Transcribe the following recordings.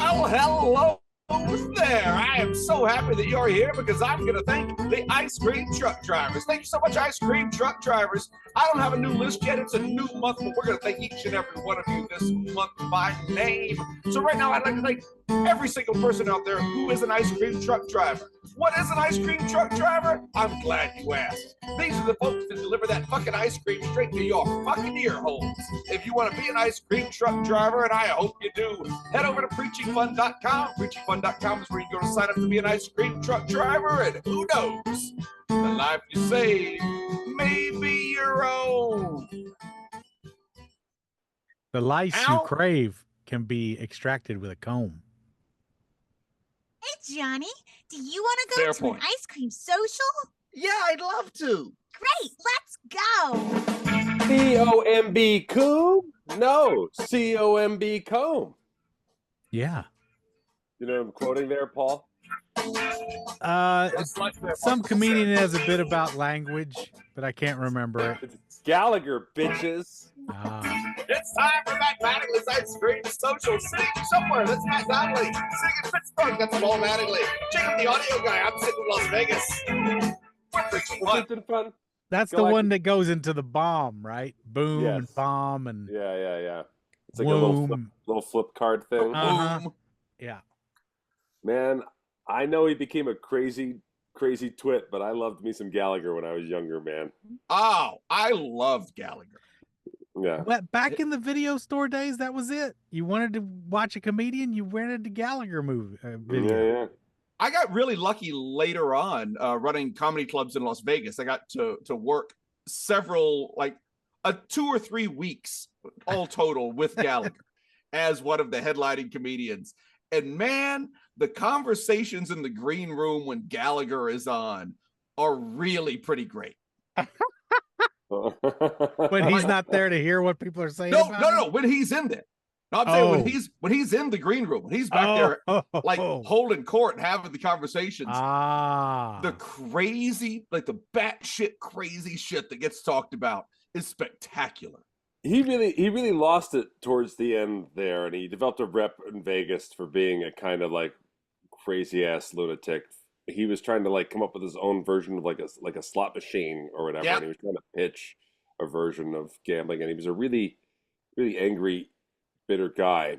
Well, hello there. I am so happy that you're here because I'm going to thank the ice cream truck drivers. Thank you so much, ice cream truck drivers. I don't have a new list yet. It's a new month, but we're going to thank each and every one of you this month by name. So right now, I'd like to thank every single person out there who is an ice cream truck driver. What is an ice cream truck driver? I'm glad you asked. These are the folks that deliver that fucking ice cream straight to your fucking ear holes. If you want to be an ice cream truck driver, and I hope you do, head over to preachingfun.com. Preachingfun.com is where you go to sign up to be an ice cream truck driver, and who knows, the life you save may be your own. The lice you crave can be extracted with a comb. Hey, Johnny, do you want to go to an ice cream social? Yeah, I'd love to. Great, let's go. C-O-M-B comb? No, C-O-M-B comb. Yeah. You know what I'm quoting there, Paul? Some comedian has a bit about language, but I can't remember it. It's Gallagher, bitches. It's time for Matt Mattingly's Ice Cream Social. Sitting somewhere, that's Matt Donnelly. Sitting in Pittsburgh, that's Paul Mattingly. Jacob, the audio guy, I'm sitting in Las Vegas. We're preaching fun. That's the one that goes into the bomb, right? Boom and bomb and yeah. It's like a little flip card thing. Yeah. Man, I know he became a crazy twit, but I loved me some Gallagher when I was younger, man. Oh, I loved Gallagher. Yeah. Back in the video store days, that was it. You wanted to watch a comedian, you rented the Gallagher video. Yeah. I got really lucky later on running comedy clubs in Las Vegas. I got to work several, like 2 or 3 weeks all total with Gallagher as one of the headlining comedians. And man, the conversations in the green room when Gallagher is on are really pretty great. When he's not there to hear what people are saying. No. When he's in there. No, I'm saying when he's in the green room, when he's back there, like holding court and having the conversations. The crazy, like the batshit crazy shit that gets talked about is spectacular. He really lost it towards the end there, and he developed a rep in Vegas for being a kind of like crazy ass lunatic. He was trying to like come up with his own version of like a slot machine or whatever, and he was trying to pitch a version of gambling, and he was a really, really angry, bitter guy.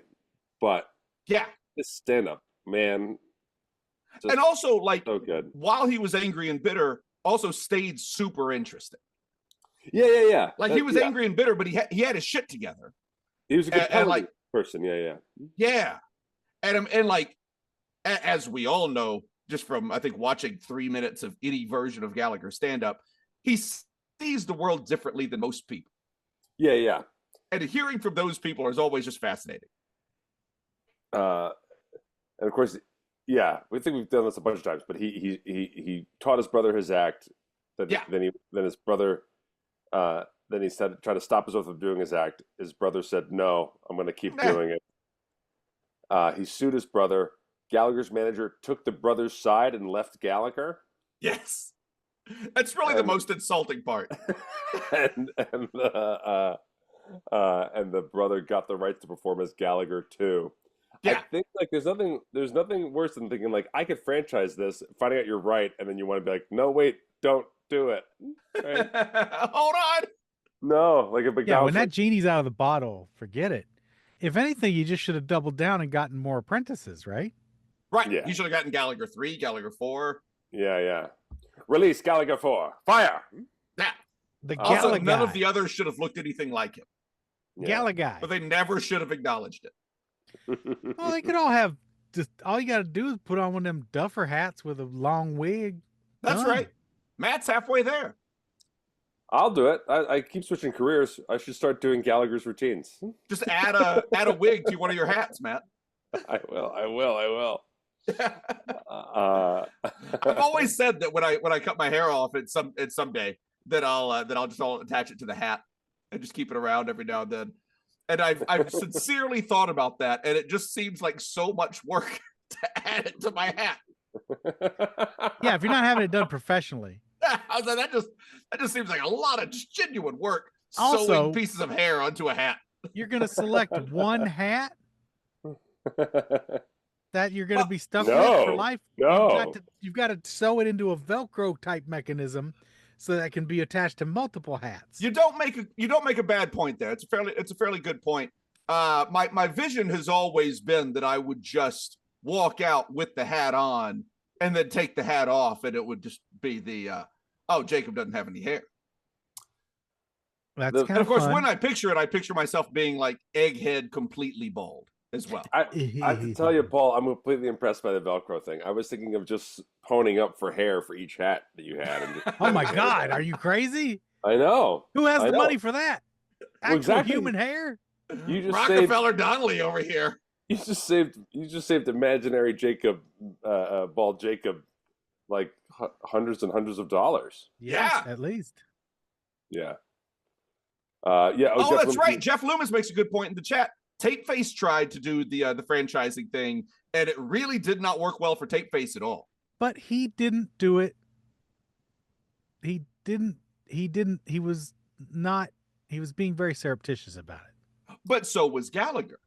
But this stand-up, man, and also like so good. While he was angry and bitter, also stayed super interesting. Yeah. Like he was angry and bitter, but he had his shit together. He was a compelling person. Yeah. And like, as we all know, just from, I think, watching 3 minutes of any version of Gallagher stand-up, he sees the world differently than most people. Yeah. And hearing from those people is always just fascinating. And of course, we think we've done this a bunch of times, but he taught his brother his act. Then his brother, then he said, try to stop himself from doing his act. His brother said, no, I'm going to keep doing it. He sued his brother. Gallagher's manager took the brother's side and left Gallagher. Yes. That's really the most insulting part. and the brother got the rights to perform as Gallagher too. I think like there's nothing worse than thinking like I could franchise this, finding out you're right, and then you want to be like, no, wait, don't do it. Right? Hold on. No, like a big when that genie's out of the bottle, forget it. If anything, you just should have doubled down and gotten more apprentices, right? Right. Yeah. You should have gotten Gallagher 3, Gallagher 4. Yeah. Release Gallagher 4. Fire. Yeah. Also, none of the others should have looked anything like him. Gallagher. But they never should have acknowledged it. Well, they could all have just all you got to do is put on one of them duffer hats with a long wig. That's right. Matt's halfway there. I'll do it. I keep switching careers. I should start doing Gallagher's routines. Just add a wig to one of your hats, Matt. I will. I've always said that when I cut my hair off at someday that I'll just attach it to the hat and just keep it around every now and then. And I've sincerely thought about that, and it just seems like so much work to add it to my hat. Yeah, if you're not having it done professionally. I was like, that just seems like a lot of just genuine work. Sewing pieces of hair onto a hat. You're gonna select one hat. that you're going to be stuck with it for life. No. You've got to sew it into a Velcro type mechanism so that it can be attached to multiple hats. You don't make a bad point there. It's a fairly good point. My vision has always been that I would just walk out with the hat on and then take the hat off, and it would just be the Jacob doesn't have any hair. That's and of course, fun. when I picture it, I picture myself being like egghead, completely bald as well. I have to tell you, Paul, I'm completely impressed by the Velcro thing. I was thinking of just poning up for hair for each hat that you had. And just oh my God, are you crazy? I know. Who has the money for that? Actual human hair? You just Rockefeller Donnelly over here. You just saved imaginary Jacob, bald Jacob, like hundreds and hundreds of dollars. Yeah, at least. Yeah. Yeah. Oh, that's right. Jeff Loomis makes a good point in the chat. Tapeface tried to do the franchising thing, and it really did not work well for Tapeface at all. But he didn't do it. He was being very surreptitious about it. But so was Gallagher.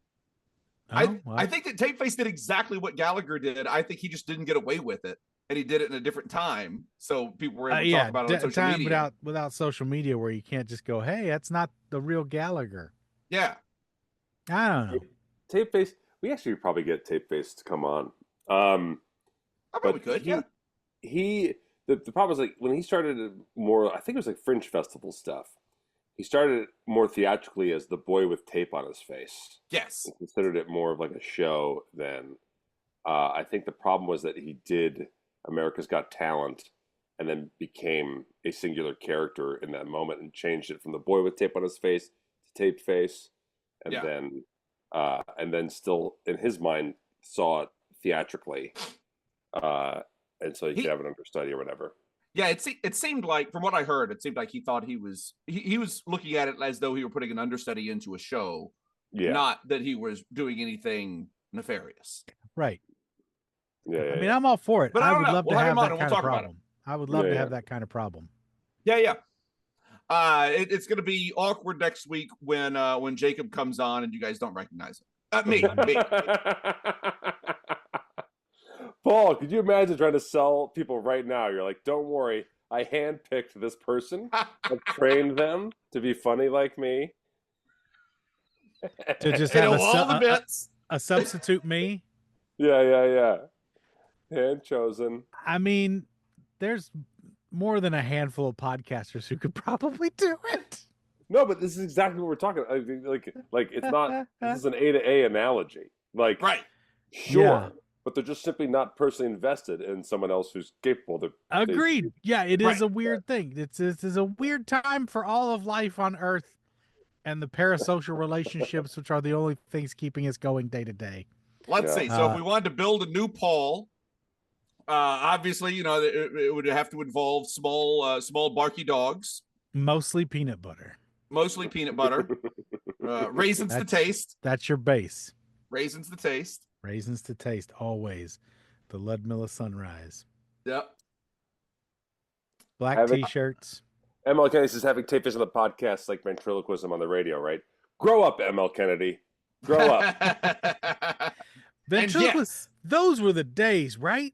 Oh, I think that Tapeface did exactly what Gallagher did. I think he just didn't get away with it, and he did it in a different time, so people were able to talk about it on social media. Without social media, where you can't just go, "Hey, that's not the real Gallagher." Yeah, I don't know. Tapeface. We actually probably get Tapeface to come on. I probably could. The problem is, like, when he started more, I think it was like Fringe Festival stuff. He started it more theatrically as the boy with tape on his face. Yes. He considered it more of like a show then. I think the problem was that he did America's Got Talent and then became a singular character in that moment and changed it from the boy with tape on his face to Tape Face. And then still in his mind saw it theatrically. And so he could have an understudy or whatever. Yeah, it seemed like, from what I heard, it seemed like he thought he was looking at it as though he were putting an understudy into a show, not that he was doing anything nefarious. Right. Yeah. I mean, I'm all for it. But I would love to have that kind of problem. I would love to have that kind of problem. Yeah. It's going to be awkward next week when Jacob comes on and you guys don't recognize him. Me. Paul, could you imagine trying to sell people right now? You're like, don't worry, I handpicked this person. I've trained them to be funny like me. To just have a substitute me? Yeah. Hand chosen. I mean, there's more than a handful of podcasters who could probably do it. No, but this is exactly what we're talking about. Like it's not, this is an A to A analogy. Like, right. Sure. Yeah. But they're just simply not personally invested in someone else who's capable. Agreed. Yeah, it is a weird thing. This is a weird time for all of life on Earth and the parasocial relationships, which are the only things keeping us going day to day. Let's see. So if we wanted to build a new Paul, obviously, it would have to involve small barky dogs. Mostly peanut butter. Raisins to taste. That's your base. Raisins to taste. Raisins to taste, always. The Ludmilla Sunrise. Yep. Black T-shirts. ML Kennedy says having Tapeface on the podcast like ventriloquism on the radio, right? Grow up, ML Kennedy. Grow up. Ventriloquist. Those were the days, right?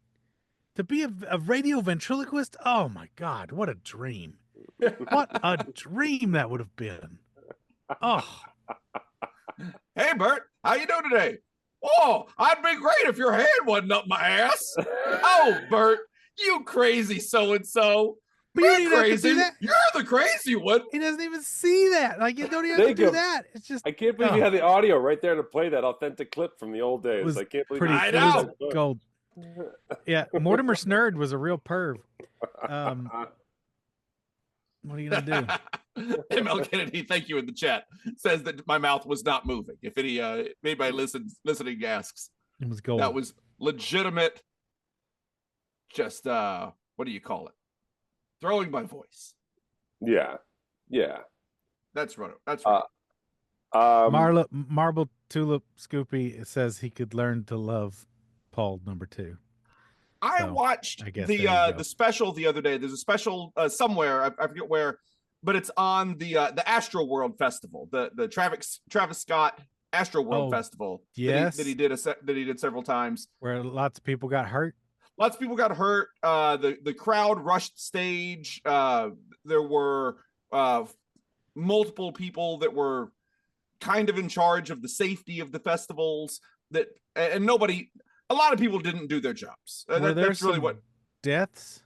To be a radio ventriloquist? Oh, my God. What a dream. What a dream that would have been. Oh. Hey, Bert. How you doing today? Oh, I'd be great if your hand wasn't up my ass. Oh, Bert, you crazy so-and-so. But you don't even have to do that. You're the crazy one. He doesn't even see that. Like, you don't even have to do that. It's just. I can't believe you had the audio right there to play that authentic clip from the old days. I can't believe I know. Gold. Yeah, Mortimer Snurd was a real perv. What are you gonna do? ML Kennedy, thank you in the chat, says that my mouth was not moving. If anybody listening asks, it was gold. That was legitimate. Just what do you call it? Throwing my voice. Yeah. That's right. Marble Tulip Scoopy says he could learn to love Paul #2. I watched the special the other day. There's a special somewhere, I forget where, but it's on the Astro World Festival. The Travis Scott Astro World Festival. Yes, that he did several times, where lots of people got hurt. Lots of people got hurt. The crowd rushed stage. There were multiple people that were kind of in charge of the safety of the festivals. A lot of people didn't do their jobs. That's really what deaths.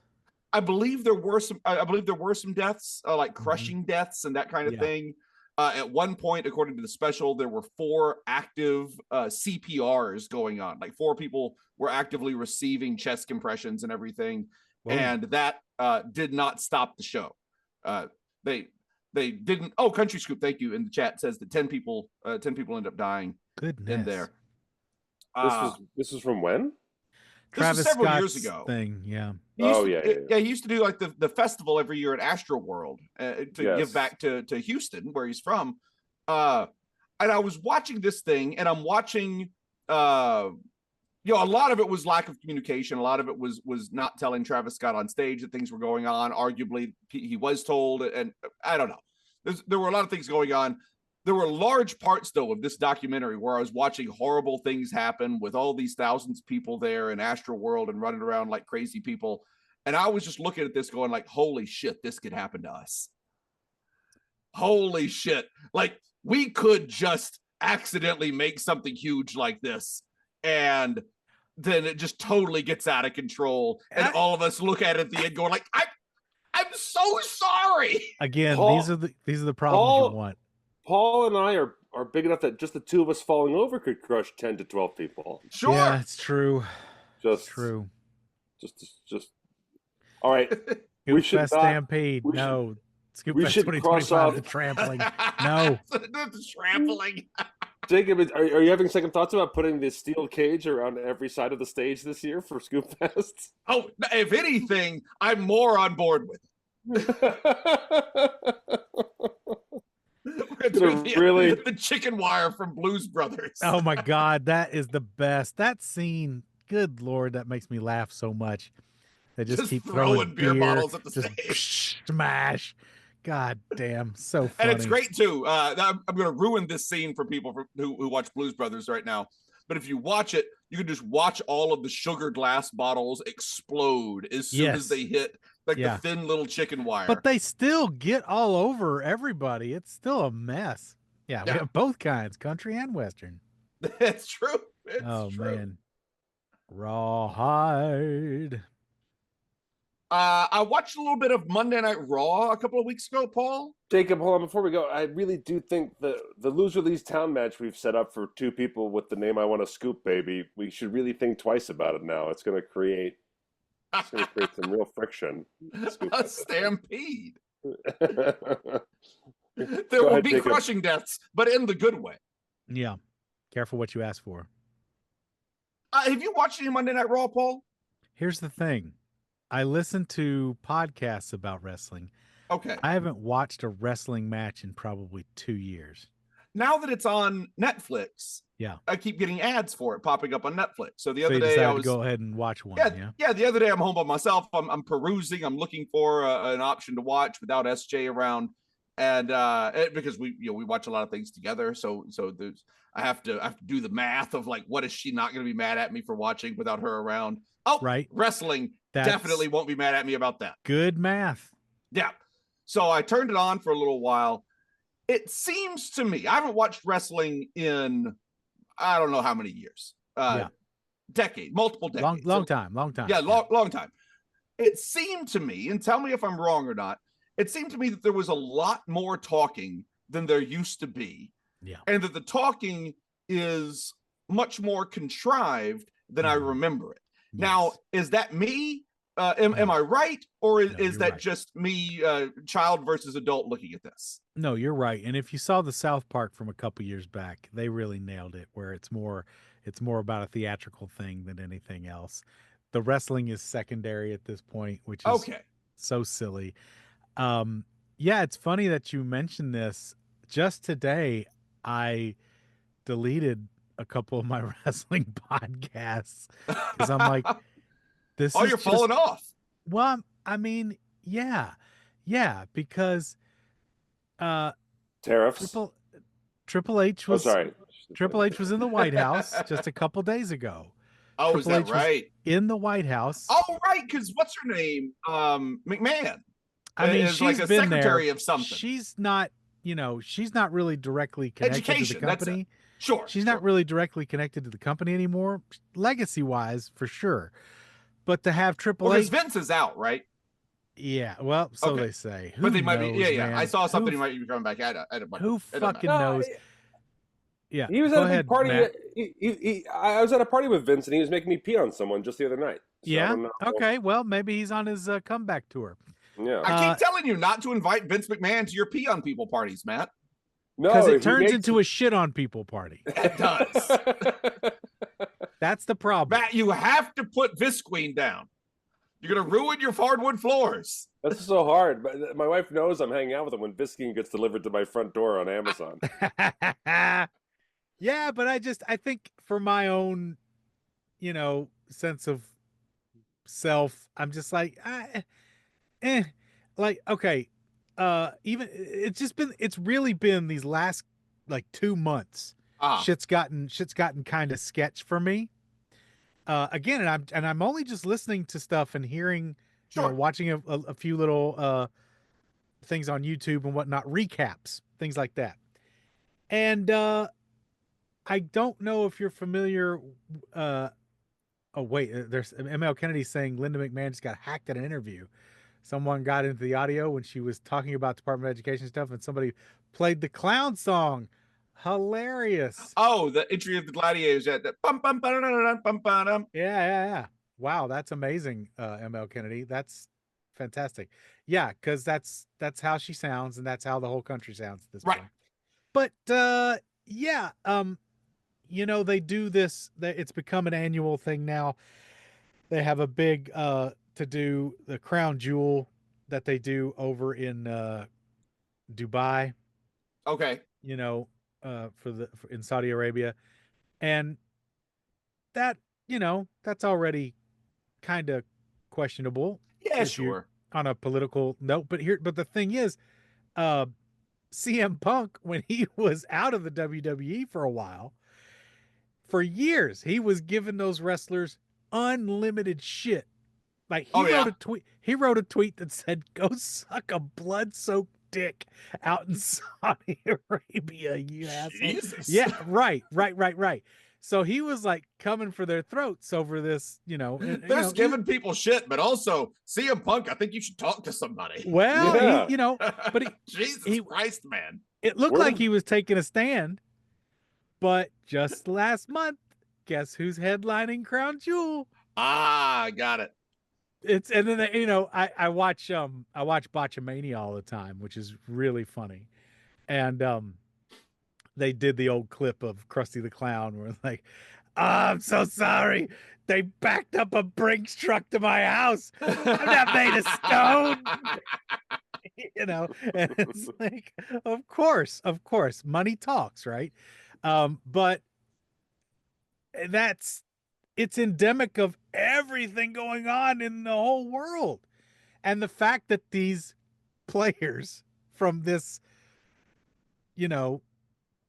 I believe there were some deaths, like crushing deaths and that kind of thing. At one point, according to the special, there were 4 active CPRs going on. Like 4 people were actively receiving chest compressions and everything. Whoa. And that did not stop the show. They didn't. Oh, Country Scoop, thank you. In the chat says that 10 people end up dying. Goodness. In there. This is from when? Travis this was several Scott's years ago. Thing, yeah. He used to do like the festival every year at Astro World to give back to Houston, where he's from. And I was watching this thing, and I'm watching, a lot of it was lack of communication. A lot of it was not telling Travis Scott on stage that things were going on. Arguably, he was told, and I don't know. There were a lot of things going on. There were large parts, though, of this documentary where I was watching horrible things happen with all these thousands of people there in Astro World and running around like crazy people. And I was just looking at this going like, holy shit, this could happen to us. Holy shit. Like, we could just accidentally make something huge like this. And then it just totally gets out of control. And all of us look at it at the end going like, I'm so sorry. Again, these are the problems you want. Paul and I are big enough that just the 2 of us falling over could crush 10 to 12 people. Sure. Yeah, it's true. True. Just. All right. We should Stampede. No. Scoop Fest 2025. The trampling. No. The trampling. Jacob, are you having second thoughts about putting this steel cage around every side of the stage this year for Scoop Fest? Oh, if anything, I'm more on board with it. The chicken wire from Blues Brothers. Oh my God, that is the best. That scene, good Lord, that makes me laugh so much. They just keep throwing beer bottles at the stage. Smash. God damn, so funny. And it's great too. I'm going to ruin this scene for people who watch Blues Brothers right now. But if you watch it, you can just watch all of the sugar glass bottles explode as soon as they hit the thin little chicken wire. But they still get all over everybody. It's still a mess. Yeah, we have both kinds, country and Western. That's true. It's true. Man. Rawhide. I watched a little bit of Monday Night Raw a couple of weeks ago, Paul. Jacob, hold on. Before we go, I really do think the Loser Leaves Town match we've set up for 2 people with the name I Want to Scoop Baby, we should really think twice about it now. It's going to create some real friction. A stampede. There will be Jacob. Crushing deaths, but in the good way. Yeah. Careful what you ask for. Have you watched any Monday Night Raw, Paul? Here's the thing. I listen to podcasts about wrestling. Okay. I haven't watched a wrestling match in probably 2 years. Now that it's on Netflix, I keep getting ads for it popping up on Netflix. So the other day I was go ahead and watch one. Yeah. The other day I'm home by myself. I'm perusing. I'm looking for an option to watch without SJ around, and because we watch a lot of things together. So there's I have to do the math of like, what is she not going to be mad at me for watching without her around? Oh, right. Wrestling. Definitely won't be mad at me about that. Good math. Yeah. So I turned it on for a little while. It seems to me, I haven't watched wrestling in, I don't know how many years. Multiple decades. Long time. Yeah, long time. It seemed to me, and tell me if I'm wrong or not, it seemed to me that there was a lot more talking than there used to be. Yeah. And that the talking is much more contrived than I remember it. Yes. Now, is that me? Am I right? Or is that right. Just me, child versus adult, looking at this? No, you're right. And if you saw the South Park from a couple years back, they really nailed it, where it's more about a theatrical thing than anything else. The wrestling is secondary at this point, which is so silly. It's funny that you mentioned this. Just today, I deleted a couple of my wrestling podcasts because I'm like, this is you're falling off. Well, I mean, yeah, because tariffs. Triple H was Triple H was in the White House just a couple days ago. Oh, is that H right? In the White House. Oh, right, because what's her name? McMahon. I mean, is she's like a been secretary there. of something. She's not, she's not really directly connected to the company. Sure. She's not really directly connected to the company anymore, legacy-wise, for sure. But to have Triple H, Vince is out, right? Yeah, well, so they say. But they might knows, be. Yeah. Man? I saw something. He might be coming back at a bunch. Who fucking knows? Yeah, he was at a big party. I was at a party with Vince, and he was making me pee on someone just the other night. So yeah. Okay. Well, maybe he's on his comeback tour. Yeah. I keep telling you not to invite Vince McMahon to your pee on people parties, Matt. No, because it turns into a shit on people party. It does. That's the problem. Matt, you have to put Visqueen down. You're gonna ruin your hardwood floors. That's so hard. But my wife knows I'm hanging out with him when Visqueen gets delivered to my front door on Amazon. Yeah, but I think for my own, sense of self, I'm just like, okay. Even it's really been these last like 2 months. Shit's gotten kind of sketch for me. Again, and I'm only just listening to stuff and hearing, watching a few little things on YouTube and whatnot, recaps, things like that. And I don't know if you're familiar. Oh wait, there's ML Kennedy saying Linda McMahon just got hacked at an interview. Someone got into the audio when she was talking about Department of Education stuff, and somebody played the clown song. Hilarious. Oh, the entry of the gladiators. Yeah, yeah. Wow, that's amazing, ML Kennedy. That's fantastic. Yeah, because that's how she sounds, and that's how the whole country sounds at this point. But yeah, they do this. It's become an annual thing now. They have a big to do the crown jewel that they do over in Dubai. Okay. In Saudi Arabia, and that that's already kind of questionable. Yeah, sure. On a political note, but the thing is, CM Punk, when he was out of the WWE for a while, for years, he was giving those wrestlers unlimited shit. Like he wrote a tweet that said, "Go suck a blood-soaked dick out in Saudi Arabia, you asshole." Yeah, right. So he was like coming for their throats over this, They're giving people shit, but also CM Punk, I think you should talk to somebody. Well, but Jesus Christ, man. It looked like he was taking a stand, but just last month, guess who's headlining Crown Jewel? Got it. And then I watch Botchamania all the time, which is really funny, and they did the old clip of Krusty the Clown where it's like, I'm so sorry, they backed up a Brinks truck to my house. I'm not made of stone. And it's like, of course, money talks, right? But it's endemic of everything going on in the whole world. And the fact that these players from this,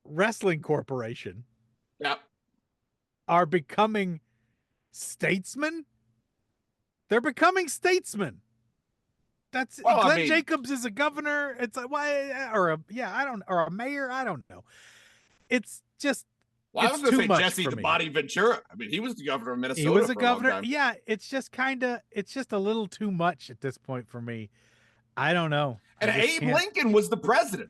wrestling corporation are becoming statesmen. They're becoming statesmen. That's Glenn Jacobs is a governor. It's like, why, or a mayor. I don't know. It's just, I was going to say Jesse the Body Ventura. I mean, he was the governor of Minnesota. He was a governor. Yeah, it's just a little too much at this point for me. I don't know. And Abe Lincoln was the president.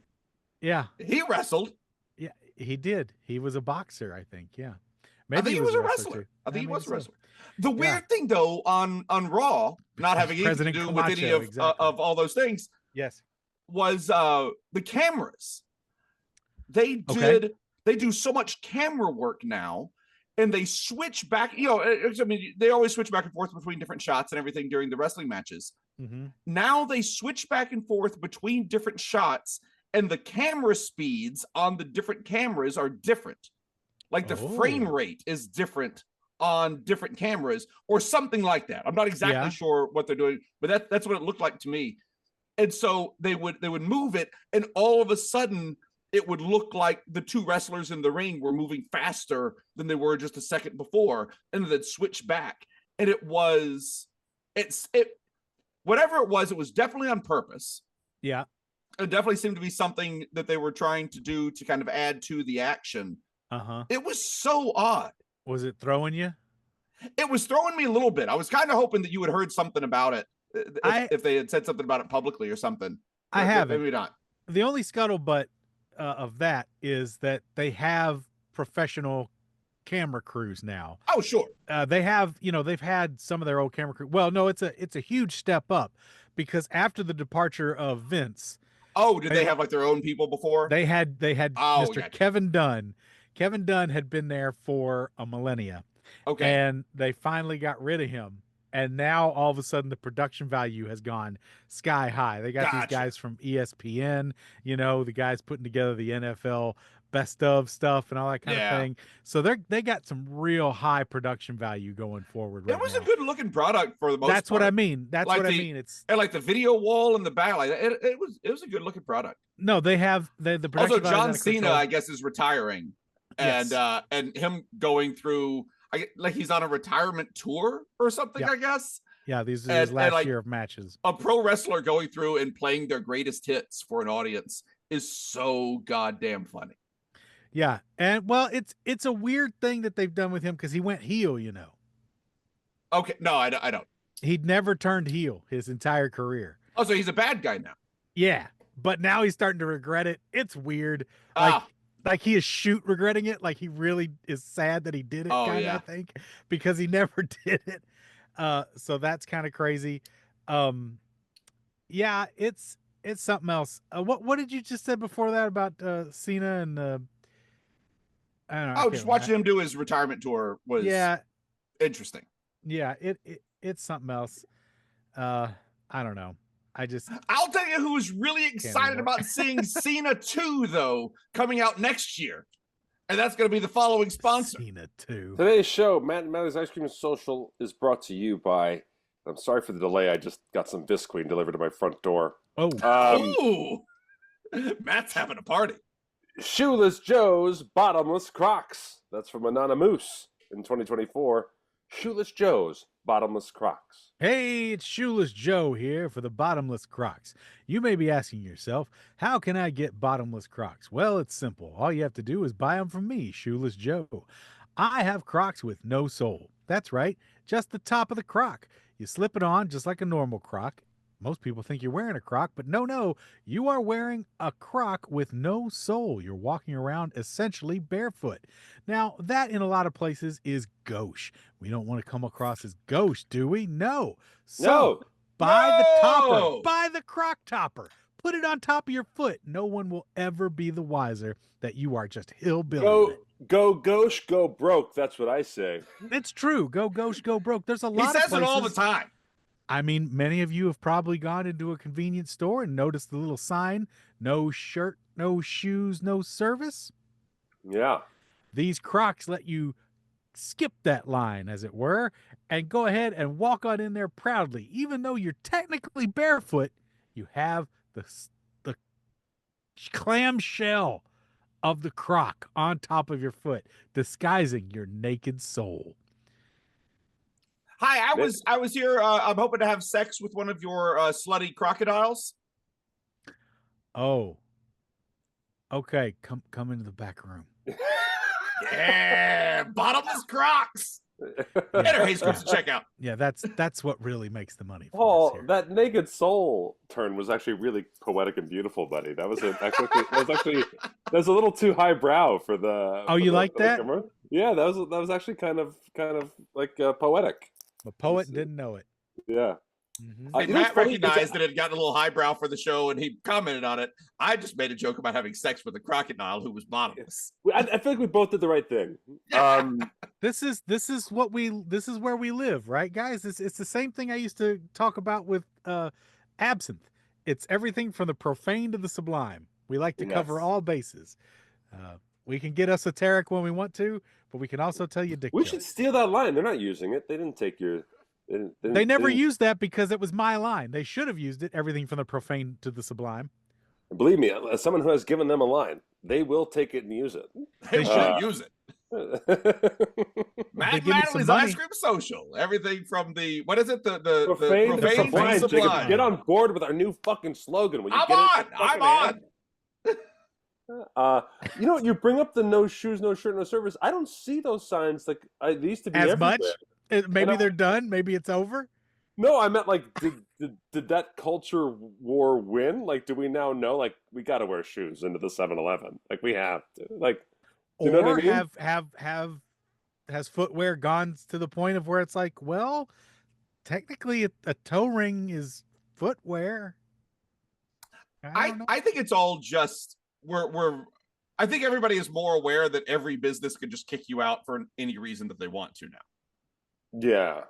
Yeah. He wrestled. Yeah, he did. He was a boxer, I think. Yeah. Maybe I think he was a wrestler. I think he was a wrestler. The weird thing, though, on Raw, not having anything to do with any of all those things, was the cameras. They do so much camera work now, and they switch back. I mean, they always switch back and forth between different shots and everything during the wrestling matches. Mm-hmm. Now they switch back and forth between different shots, and the camera speeds on the different cameras are different. Like the frame rate is different on different cameras or something like that. I'm not exactly sure what they're doing, but that's what it looked like to me. And so they would move it, and all of a sudden it would look like the two wrestlers in the ring were moving faster than they were just a second before, and then they'd switch back. And whatever it was definitely on purpose. Yeah. It definitely seemed to be something that they were trying to do to kind of add to the action. It was so odd. Was it throwing you? It was throwing me a little bit. I was kind of hoping that you had heard something about it, if they had said something about it publicly or something. I haven't. Maybe not. The only scuttlebutt of that is that they have professional camera crews now. Oh, sure. They have, they've had some of their old camera crew. Well, no, it's a huge step up, because after the departure of Vince. Oh, did they have like their own people before? They had Mr. Gotcha. Kevin Dunn. Kevin Dunn had been there for a millennia. Okay. And they finally got rid of him. And now all of a sudden the production value has gone sky high. They got these guys from ESPN, the guys putting together the NFL best of stuff and all that kind of thing. So they got some real high production value going forward right now. It was a good looking product for the most part. That's what I mean. That's like what I mean. It's and like the video wall in the back, like it was a good looking product. No, they have the production. Also, John Cena, I guess, is retiring. Yes. And him going through, like he's on a retirement tour or something, I guess. Yeah, these are his last year of matches. A pro wrestler going through and playing their greatest hits for an audience is so goddamn funny. Yeah, and well, it's a weird thing that they've done with him because he went heel, Okay, no, I don't. He'd never turned heel his entire career. Oh, so he's a bad guy now. Yeah, but now he's starting to regret it. It's weird. Like he is regretting it. Like he really is sad that he did it. I think, because he never did it. So that's kind of crazy. Yeah, it's something else. What did you just say before that about Cena and? I don't know. Oh, just watching him do his retirement tour was interesting. Yeah, it's something else. I don't know. I'll tell you who was really excited about seeing Cena 2, though, coming out next year. And that's going to be the following sponsor. Cena 2. Today's show, Matt and Mally's Ice Cream Social, is brought to you by, I'm sorry for the delay, I just got some Visqueen delivered to my front door. Oh. Matt's having a party. Shoeless Joe's Bottomless Crocs. That's from Anonymous in 2024. Shoeless Joe's Bottomless Crocs. Hey, it's Shoeless Joe here for the Bottomless Crocs. You may be asking yourself, how can I get bottomless Crocs? Well, it's simple. All you have to do is buy them from me, Shoeless Joe. I have Crocs with no sole. That's right, just the top of the Croc. You slip it on just like a normal Croc. Most people think you're wearing a Croc, but no, you are wearing a Croc with no sole. You're walking around essentially barefoot. Now, that in a lot of places is gauche. We don't want to come across as gauche, do we? No. So, buy the topper. Buy the Croc topper. Put it on top of your foot. No one will ever be the wiser that you are just hillbilly. Go gauche, go broke. That's what I say. It's true. Go gauche, go broke. There's a lot of places. He says it all the time. I mean, many of you have probably gone into a convenience store and noticed the little sign, no shirt, no shoes, no service. Yeah. These Crocs let you skip that line, as it were, and go ahead and walk on in there proudly. Even though you're technically barefoot, you have the clamshell of the Croc on top of your foot, disguising your naked soul. Hi, I was here. I'm hoping to have sex with one of your slutty crocodiles. Oh, okay. Come into the back room. Yeah, bottomless Crocs. Get her Hayes to check out. Yeah, that's what really makes the money. Paul, that naked soul turn was actually really poetic and beautiful, buddy. That was a little too highbrow for the. Oh, you like that? Yeah, that was actually kind of like poetic. The poet didn't know it. Yeah. Mm-hmm. Matt recognized that it had gotten a little highbrow for the show, and he commented on it. I just made a joke about having sex with a crocodile who was bottomless. I feel like we both did the right thing. This is where we live, right, guys? It's the same thing I used to talk about with absinthe. It's everything from the profane to the sublime. We like to cover all bases. We can get esoteric when we want to, but we can also tell you dick We jokes. should steal that line. They're not using it. They didn't take your. They never used that because it was my line. They should have used it. Everything from the profane to the sublime. And believe me, as someone who has given them a line, they will take it and use it. They should use it. Matt Madley's Ice Cream Social. Everything from the what is it? The profane to sublime. Jacob, get on board with our new fucking slogan. I'm on. You bring up the no shoes, no shirt, no service. I don't see those signs like they used to be as everywhere. much. Maybe they're done. Maybe it's over. No, I meant like, did that culture war win? Like, do we now know? Like, we got to wear shoes into the 7-Eleven. Like, we have to. Like, do you know what I mean? Has footwear gone to the point of where it's like, well, technically a toe ring is footwear? I think it's all just I think everybody is more aware that every business could just kick you out for any reason that they want to now. Yeah.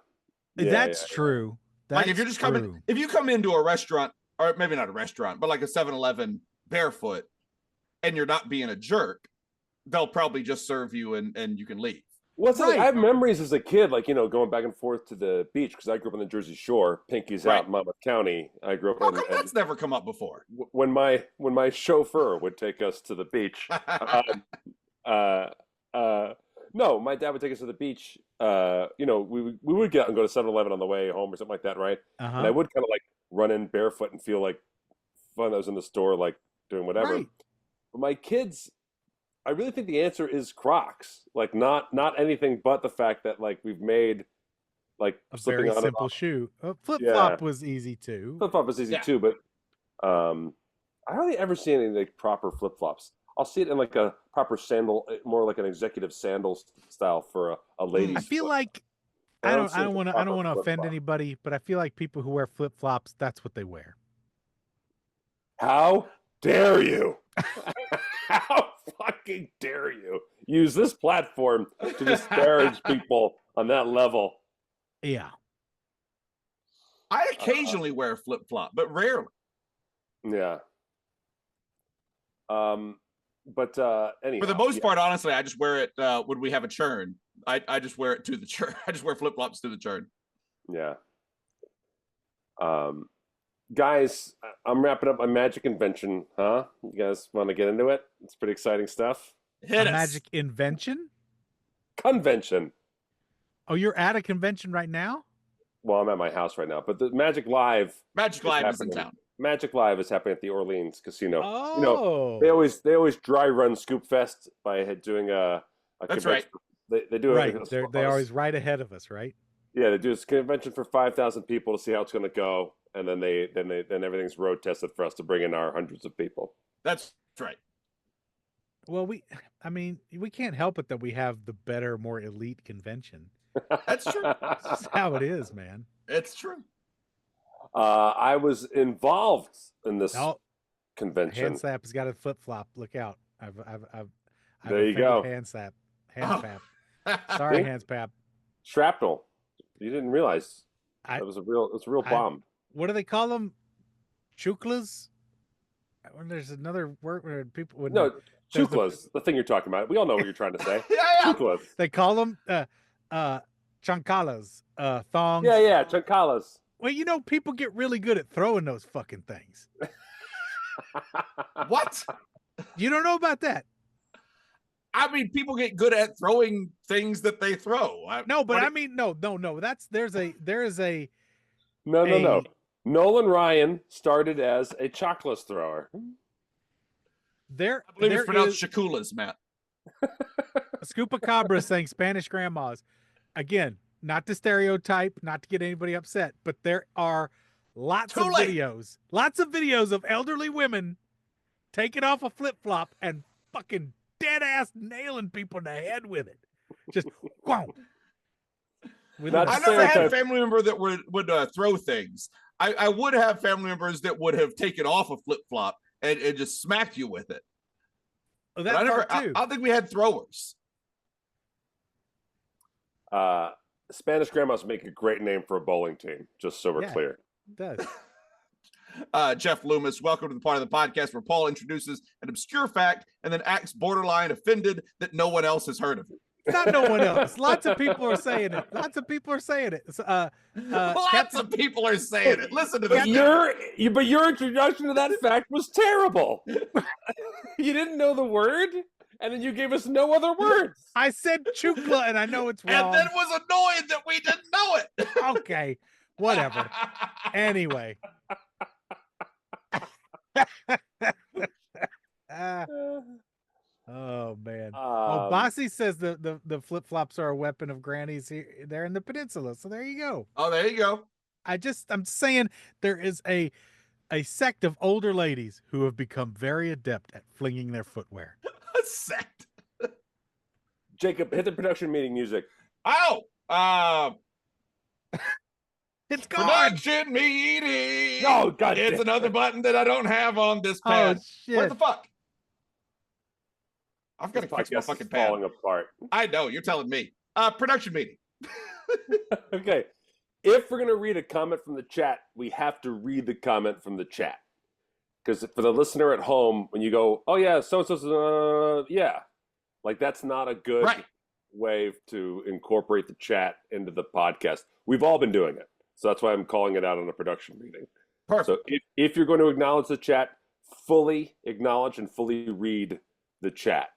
That's true. Like if you're just if you come into a restaurant, or maybe not a restaurant, but like a 7-Eleven barefoot, and you're not being a jerk, they'll probably just serve you and you can leave. Well, it's like I have memories as a kid, like, going back and forth to the beach because I grew up on the Jersey Shore, Pinkies out in Monmouth County. I grew up in. That's never come up before. When my chauffeur would take us to the beach, no, my dad would take us to the beach. We would get out and go to 7-Eleven on the way home or something like that, right? Uh-huh. And I would kind of like run in barefoot and feel like fun. I was in the store, like doing whatever. Right. But my kids, I really think the answer is Crocs. Like not anything but the fact that like we've made like a slipping very on simple shoe. Flip flop was easy too. Flip flop was easy too, but I hardly ever see any like proper flip flops. I'll see it in like a proper sandal, more like an executive sandal style for a lady's. I feel like I don't want to offend anybody, but I feel like people who wear flip flops, that's what they wear. How dare you? How fucking dare you use this platform to disparage people on that level? Yeah. I occasionally wear flip flop, but rarely. Yeah. But anyway, for the most part, honestly, I just wear it when we have a churn. I just wear it to the churn. I just wear flip flops to the churn. Yeah. Guys, I'm wrapping up my magic invention, huh? You guys want to get into it? It's pretty exciting stuff. Magic invention? Convention. Oh, you're at a convention right now? Well, I'm at my house right now, but the Magic Live is in town. Magic Live is happening at the Orleans Casino. Oh. They always dry run Scoop Fest by doing a That's right. They do right. They're always right ahead of us, right? Yeah, they do this convention for 5,000 people to see how it's going to go, and then everything's road tested for us to bring in our hundreds of people. That's right. Well, we can't help it that we have the better, more elite convention. That's true. That's how it is, man. It's true. I was involved in this convention. Hand slap has got a flip flop. Look out! I've there you go. Hand slap. Hand pap. Sorry, hands pap. Shrapnel. You didn't realize it was a real bomb. What do they call them? Chuklas. There's another word where people would no chuklas. The thing you're talking about. We all know what you're trying to say. Yeah. Chuklas. They call them chankalas. Thongs. Yeah, chankalas. Well, people get really good at throwing those fucking things. What? You don't know about that? I mean, people get good at throwing things that they throw. No. There is a. No. Nolan Ryan started as a chocolate thrower. I believe it's pronounced chaculas, Matt. Scoopardy saying Spanish grandmas. Again, not to stereotype, not to get anybody upset, but there are lots of videos of elderly women taking off a flip-flop and fucking dead-ass nailing people in the head with it. Just, wow. I never had a family member that would throw things. I would have family members that would have taken off a flip-flop and just smacked you with it. Oh, that I don't think we had throwers. Spanish grandmas make a great name for a bowling team, just so we're clear. It does. Jeff Loomis, welcome to the part of the podcast where Paul introduces an obscure fact and then acts borderline offended that no one else has heard of it. It's not no one else. Lots of people are saying it. Lots of people are saying it. Lots of people are saying it. Listen to this. But your introduction to that fact was terrible. You didn't know the word, and then you gave us no other words. I said chukla, and I know it's wrong. And then was annoyed that we didn't know it. Okay, whatever. Anyway. Oh man! Bossy says the flip flops are a weapon of grannies here. They're in the peninsula, so there you go. Oh, there you go. I'm saying there is a sect of older ladies who have become very adept at flinging their footwear. A sect. Jacob, hit the production meeting music. Oh, it's gone. Production meeting. Oh God! It's another button that I don't have on this pad. Oh shit! What the fuck? I've got to fix my fucking pad. Falling apart. I know. You're telling me. Production meeting. Okay. If we're going to read a comment from the chat, we have to read the comment from the chat. Because for the listener at home, when you go, oh yeah, so, yeah. Like that's not a good way to incorporate the chat into the podcast. We've all been doing it. So that's why I'm calling it out on a production meeting. Perfect. So if you're going to acknowledge the chat, fully acknowledge and fully read the chat.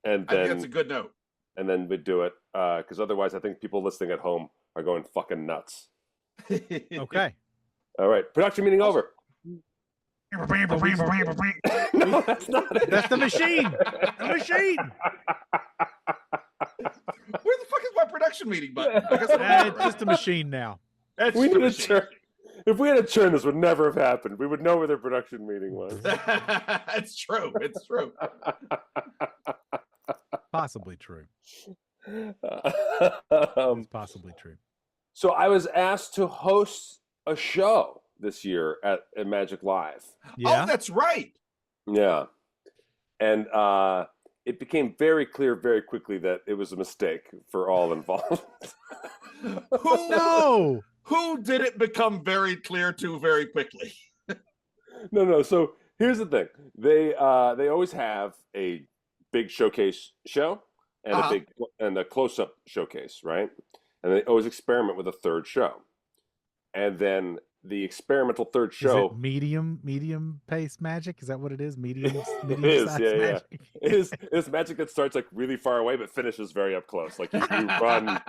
And then, I think that's a good note. And then we do it, because otherwise I think people listening at home are going fucking nuts. Okay. All right. Production meeting over. No, that's not it. That's the machine. The machine. Where the fuck is my production meeting button? I guess It's just a machine now. It's we need a turn. If we had a turn, this would never have happened. We would know where the production meeting was. It's true. It's true. Possibly true. It's possibly true. So I was asked to host a show this year at Magic Live. Yeah. Oh, that's right. Yeah. And it became very clear very quickly that it was a mistake for all involved. Who did it become very clear to very quickly? No. So here's the thing. They always have a big showcase show and a close-up showcase, right? And they always experiment with a third show. And then the experimental third show. Is it medium pace magic? Is that what it is? Medium it is, size yeah, magic? yeah. It's magic that starts like really far away but finishes very up close. Like you run.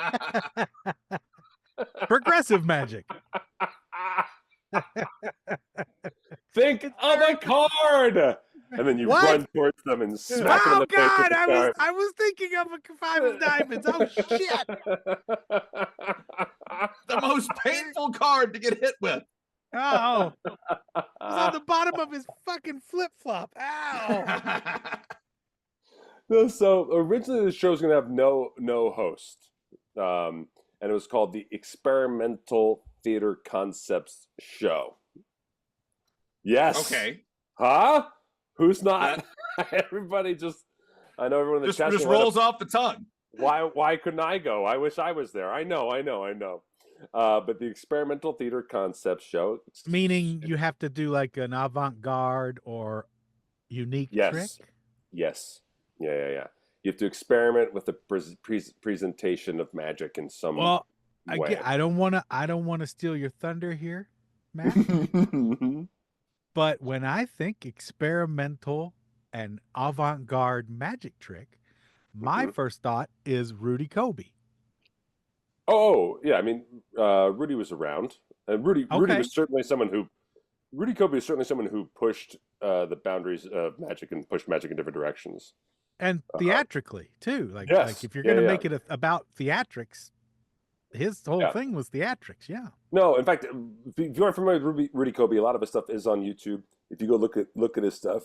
Progressive magic. Think of a card. And then you run towards them and smack them in the face. Oh God, I was thinking of a 5 of diamonds. Oh shit! The most painful card to get hit with. Oh, it was on the bottom of his fucking flip flop. Ow! No, so originally the show was going to have no host, and it was called the Experimental Theater Concepts Show. Yes. Okay. Huh? Who's not? Everybody I know everyone in the chat just rolls off the tongue. Why couldn't I go? I wish I was there. I know. But the Experimental Theater Concepts Show. Meaning you have to do like an avant-garde or unique trick? Yes. Yeah. You have to experiment with the presentation of magic in some way. I don't want to steal your thunder here, Matt. But when I think experimental and avant-garde magic trick, my first thought is Rudy Kobe. Oh, yeah. I mean, Rudy was around. And Rudy was certainly someone who... Rudy Kobe is certainly someone who pushed the boundaries of magic and pushed magic in different directions. And theatrically, too. Like if you're going to make it about theatrics, his whole thing was theatrics, yeah. No, in fact, if you aren't familiar with Rudy Kobe, a lot of his stuff is on YouTube. If you go look at his stuff,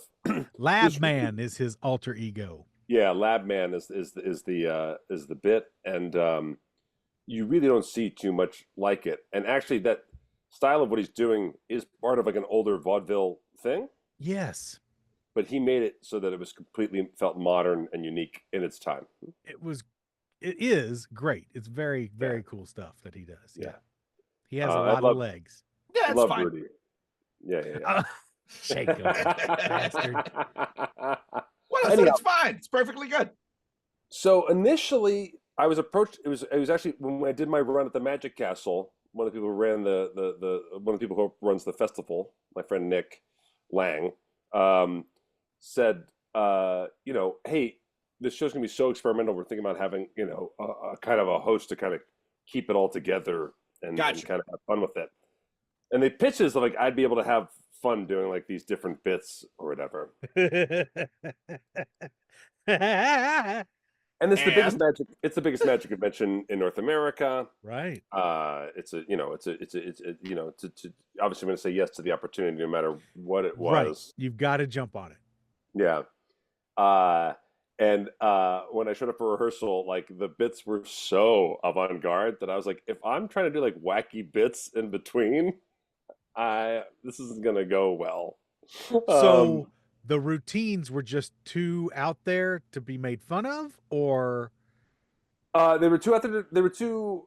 Lab Man is his alter ego. Yeah, Lab Man is the bit, and you really don't see too much like it. And actually, that style of what he's doing is part of like an older vaudeville thing. Yes, but he made it so that it was completely felt modern and unique in its time. It is great. It's very, very cool stuff that he does. Yeah. He has a lot of legs. Yeah, it's fine. Rudy. Yeah. Shake him, bastard. Well, I said it's fine. It's perfectly good. So initially, I was approached. It was actually when I did my run at the Magic Castle. One of the people who ran one of the people who runs the festival, my friend Nick Lang, said, hey, this show's gonna be so experimental. We're thinking about having a kind of a host to kind of keep it all together and kind of have fun with it. And they pitched it like I'd be able to have fun doing like these different bits or whatever. And it's the biggest magic. It's the biggest magic convention in North America. Right. It's obviously I'm going to say yes to the opportunity no matter what it was. Right. You've got to jump on it. Yeah. And when I showed up for rehearsal, like the bits were so avant-garde that I was like, if I'm trying to do like wacky bits in between, this isn't going to go well. So the routines were just too out there to be made fun of, or they were too out there. They were too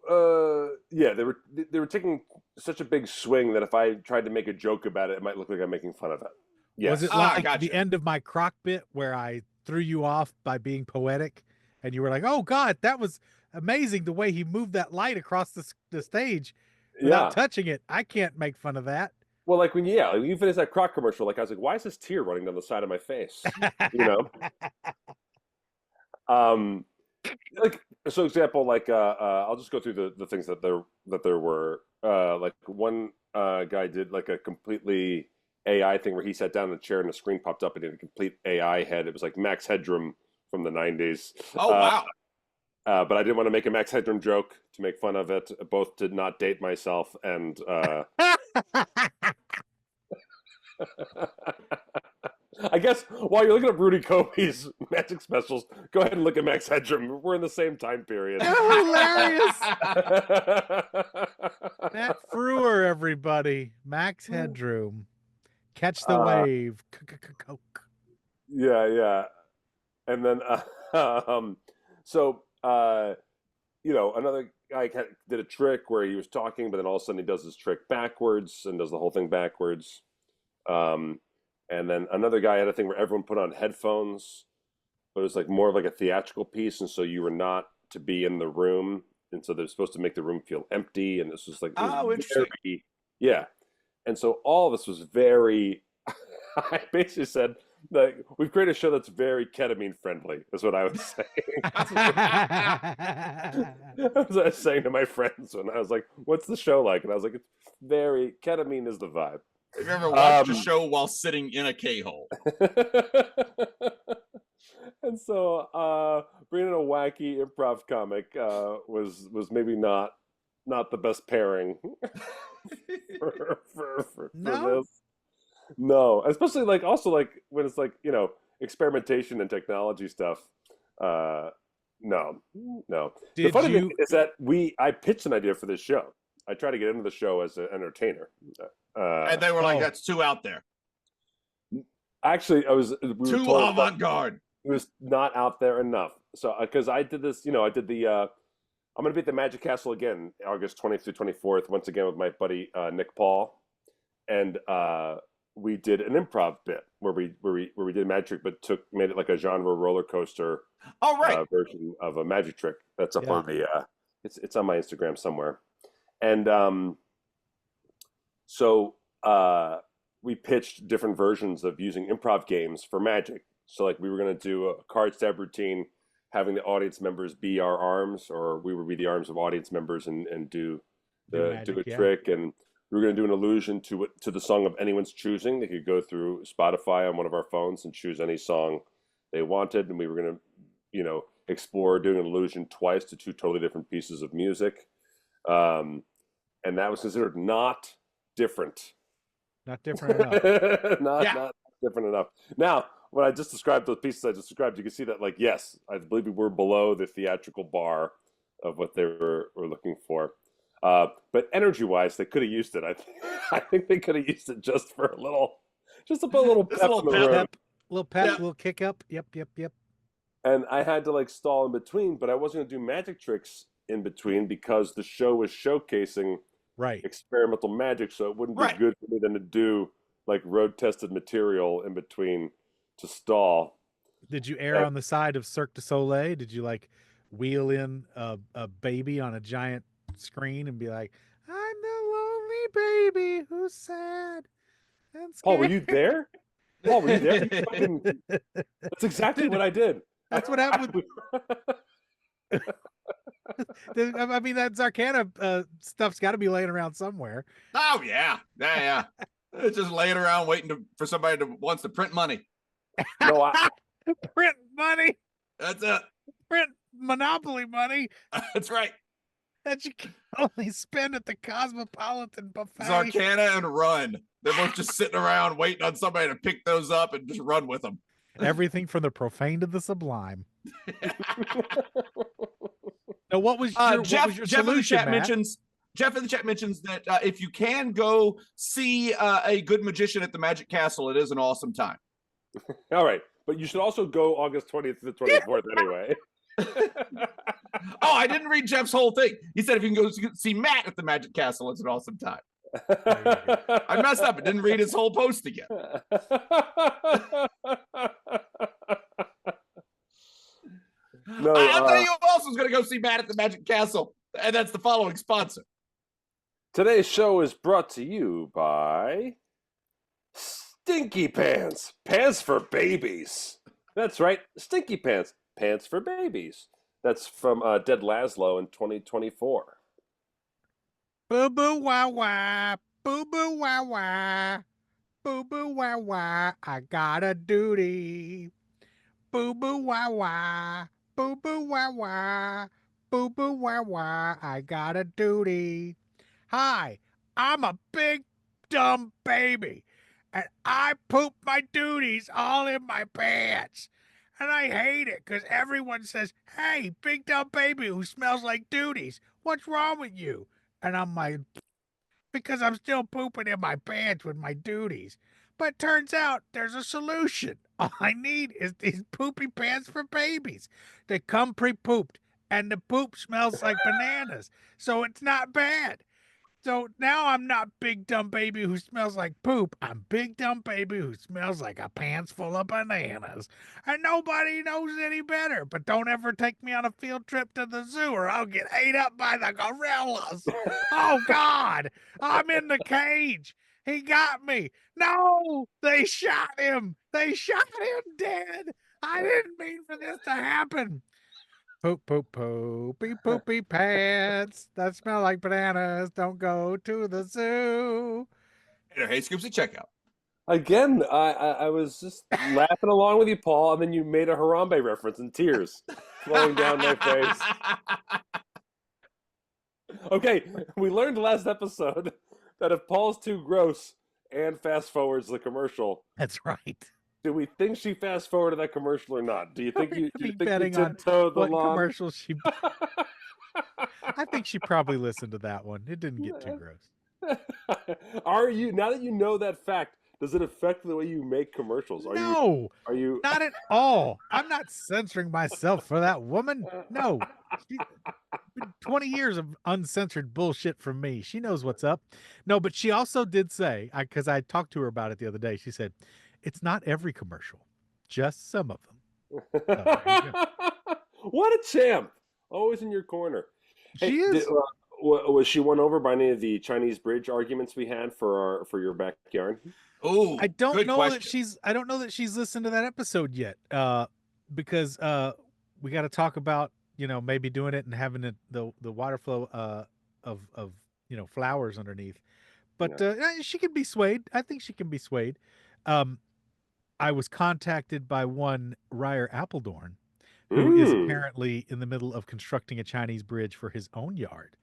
they were taking such a big swing that if I tried to make a joke about it, it might look like I'm making fun of it. Yes. Was it like the end of my croc bit where I threw you off by being poetic and you were like, oh God, that was amazing the way he moved that light across the stage without touching it. I can't make fun of that. Well, like when you finish that croc commercial, like I was like, why is this tear running down the side of my face? Like so example, like I'll just go through the things that there were. Like one guy did like a completely AI thing where he sat down in a chair and the screen popped up and did a complete AI head. It was like Max Headroom from the 90s. Oh wow. But I didn't want to make a Max Headroom joke to make fun of it, both to not date myself and I guess while you're looking at Rudy Kobe's magic specials, go ahead and look at Max Headroom. We're in the same time period. Hilarious. Matt Frewer, everybody. Max Headroom. Catch the wave. Coke. Yeah. And then another guy did a trick where he was talking, but then all of a sudden he does his trick backwards and does the whole thing backwards. And then another guy had a thing where everyone put on headphones, but it was like more of like a theatrical piece, and so you were not to be in the room, and so they're supposed to make the room feel empty, and this was like interesting. Yeah. And so all of this was very I basically said, like, we've created a show that's very ketamine friendly, is what I was saying. That's what I was saying to my friends when I was like, what's the show like? And I was like, it's very, ketamine is the vibe. Have you ever watched a show while sitting in a K-hole? And so bringing in a wacky improv comic was maybe not the best pairing for this. No, especially like also like when it's like, experimentation and technology stuff. No. The funny thing is that I pitched an idea for this show. I tried to get into the show as an entertainer. And they were like, that's too out there. Actually, too avant-garde. It was not out there enough. So, because I did this, I did the, I'm going to be at the Magic Castle again, August 20th through 24th, once again with my buddy Nick Paul. And we did an improv bit where we did a magic trick, but made it like a genre roller coaster version of a magic trick. That's up on the, it's on my Instagram somewhere. And so we pitched different versions of using improv games for magic. So like we were going to do a card stab routine, having the audience members be our arms, or we would be the arms of audience members and do a trick. And we were going to do an illusion to the song of anyone's choosing. They could go through Spotify on one of our phones and choose any song they wanted. And we were going to, explore doing an illusion twice to two totally different pieces of music. And that was considered not different. Not different enough. Not different enough. Now, when I just described those pieces I just described, you can see that, like, yes, I believe we were below the theatrical bar of what they were looking for. But energy-wise, they could have used it. I think they could have used it just for a little pep in the room. Little pep, little kick up. Yep. And I had to like stall in between, but I wasn't going to do magic tricks in between because the show was showcasing experimental magic, so it wouldn't be good for me then to do like road-tested material in between to stall. Did you err on the side of Cirque du Soleil? Did you like wheel in a baby on a giant screen and be like, I'm the lonely baby who's sad and scared? Paul, were you there? Paul, were you there? That's exactly what I did. That's what happened with... I mean, that Zarkana stuff's got to be laying around somewhere. Oh, yeah. Yeah. It's just laying around waiting for somebody to wants to print money. No, Print money. That's it. Print Monopoly money. That's right. That you can only spend at the Cosmopolitan buffet. Zarkana and Run. They're both just sitting around waiting on somebody to pick those up and just run with them. Everything from the profane to the sublime. Now, what was your, Jeff? what was your Jeff in the chat Matt? mentions. Jeff in the chat mentions that if you can go see a good magician at the Magic Castle, it is an awesome time. All right, but you should also go August 20th to the 24th anyway. Oh, I didn't read Jeff's whole thing. He said if you can go see Matt at the Magic Castle, it's an awesome time. I messed up. I didn't read his whole post again. No, I'll tell you who else is going to go see Matt at the Magic Castle, and that's the following sponsor. Today's show is brought to you by Stinky Pants. Pants for babies. That's right, Stinky Pants. Pants for babies. That's from Dead Laszlo in 2024. Boo boo wah wah, boo boo wah wah, boo boo wah wah. I got a duty. Boo boo wah wah, boo boo wah wah, boo boo wah wah. I got a duty. Hi, I'm a big dumb baby, and I poop my duties all in my pants. And I hate it because everyone says, hey, big dumb baby who smells like duties, what's wrong with you? And I'm like, because I'm still pooping in my pants with my duties. But turns out there's a solution. All I need is these poopy pants for babies. They come pre-pooped, and the poop smells like bananas, so it's not bad. So now I'm not big dumb baby who smells like poop. I'm big dumb baby who smells like a pants full of bananas. And nobody knows any better. But don't ever take me on a field trip to the zoo or I'll get ate up by the gorillas. Oh, God. I'm in the cage. He got me. No, they shot him. They shot him dead. I didn't mean for this to happen. Poop, poop, poopy, poopy pants that smell like bananas. Don't go to the zoo. Hey, Scoopsy, checkout. Again, I was just laughing along with you, Paul, and then you made a Harambe reference and tears flowing down my face. Okay, we learned last episode that if Paul's too gross and fast forwards the commercial. That's right. Do we think she fast forwarded that commercial or not? Do you think you betting on the what lawn? Commercial she? I think she probably listened to that one. It didn't get too gross. Are you, now that you know that fact, does it affect the way you make commercials? No, are you not at all. I'm not censoring myself for that woman. No, 20 years of uncensored bullshit from me. She knows what's up. No, but she also did say, because I talked to her about it the other day. She said, it's not every commercial, just some of them. Oh, what a champ! Always in your corner. She is. Was she won over by any of the Chinese bridge arguments we had for your backyard? Oh, I don't know that she's listened to that episode yet. Because we got to talk about maybe doing it and having the water flow of flowers underneath. But she can be swayed. I think she can be swayed. I was contacted by one Ryer Appledorn, who is apparently in the middle of constructing a Chinese bridge for his own yard,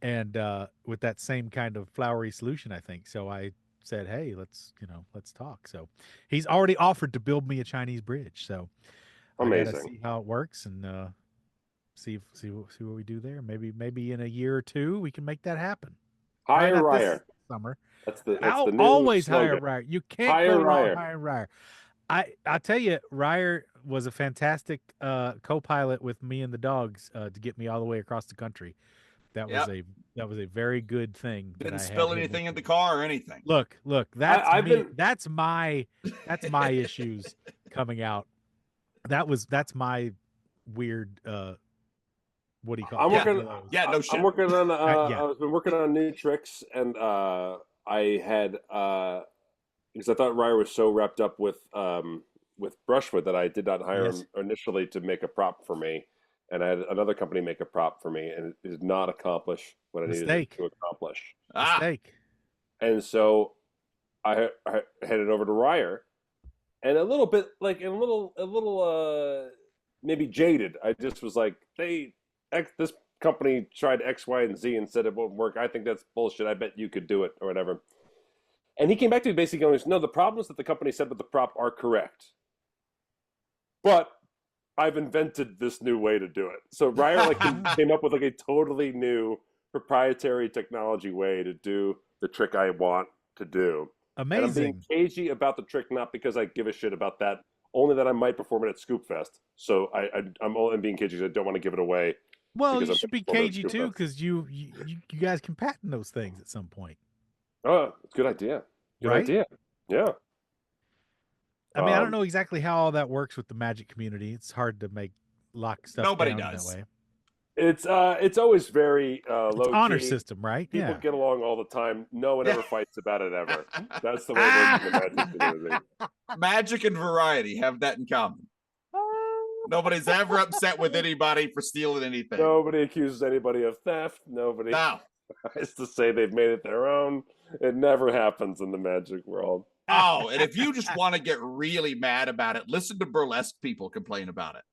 and with that same kind of flowery solution, I think. So I said, "Hey, let's talk." So he's already offered to build me a Chinese bridge. So amazing. I gotta see how it works and see what we do there. Maybe in a year or two we can make that happen. Hire Ryer. Summer. That's the new always slogan. hire Ryer. You can't Hire go wrong Ryer. hiring Ryer. I'll tell you, Ryer was a fantastic co-pilot with me and the dogs to get me all the way across the country. That was a very good thing. Didn't spill anything in the car or anything. Look, that's me. That's my issues coming out. That's my weird. What do you call I'm it? working. Yeah, no shit. I'm working on. Yeah. I've been working on new tricks, and I had because I thought Ryer was so wrapped up with Brushwood that I did not hire him initially to make a prop for me, and I had another company make a prop for me, and it did not accomplish what I needed it to accomplish. Mistake. And so I headed over to Ryer, and a little bit like a little maybe jaded. I just was like, this company tried X, Y, and Z and said it won't work. I think that's bullshit. I bet you could do it or whatever. And he came back to me basically going, no, the problems that the company said with the prop are correct. But I've invented this new way to do it. So Ryer came up with like a totally new proprietary technology way to do the trick I want to do. Amazing. And I'm being cagey about the trick, not because I give a shit about that, only that I might perform it at Scoop Fest. So I'm being cagey because I don't want to give it away. Well, you should be cagey too, because you guys can patent those things at some point. Oh, good idea. Good idea. Yeah. I mean, I don't know exactly how all that works with the Magic community. It's hard to lock stuff down that way. It's always very low key. Honor system, right? People get along all the time. No one ever fights about it ever. That's the way it works in the Magic community. Magic and Variety have that in common. Nobody's ever upset with anybody for stealing anything. Nobody accuses anybody of theft. Nobody tries to say they've made it their own. It never happens in the Magic world. Oh, and if you just want to get really mad about it, listen to burlesque people complain about it.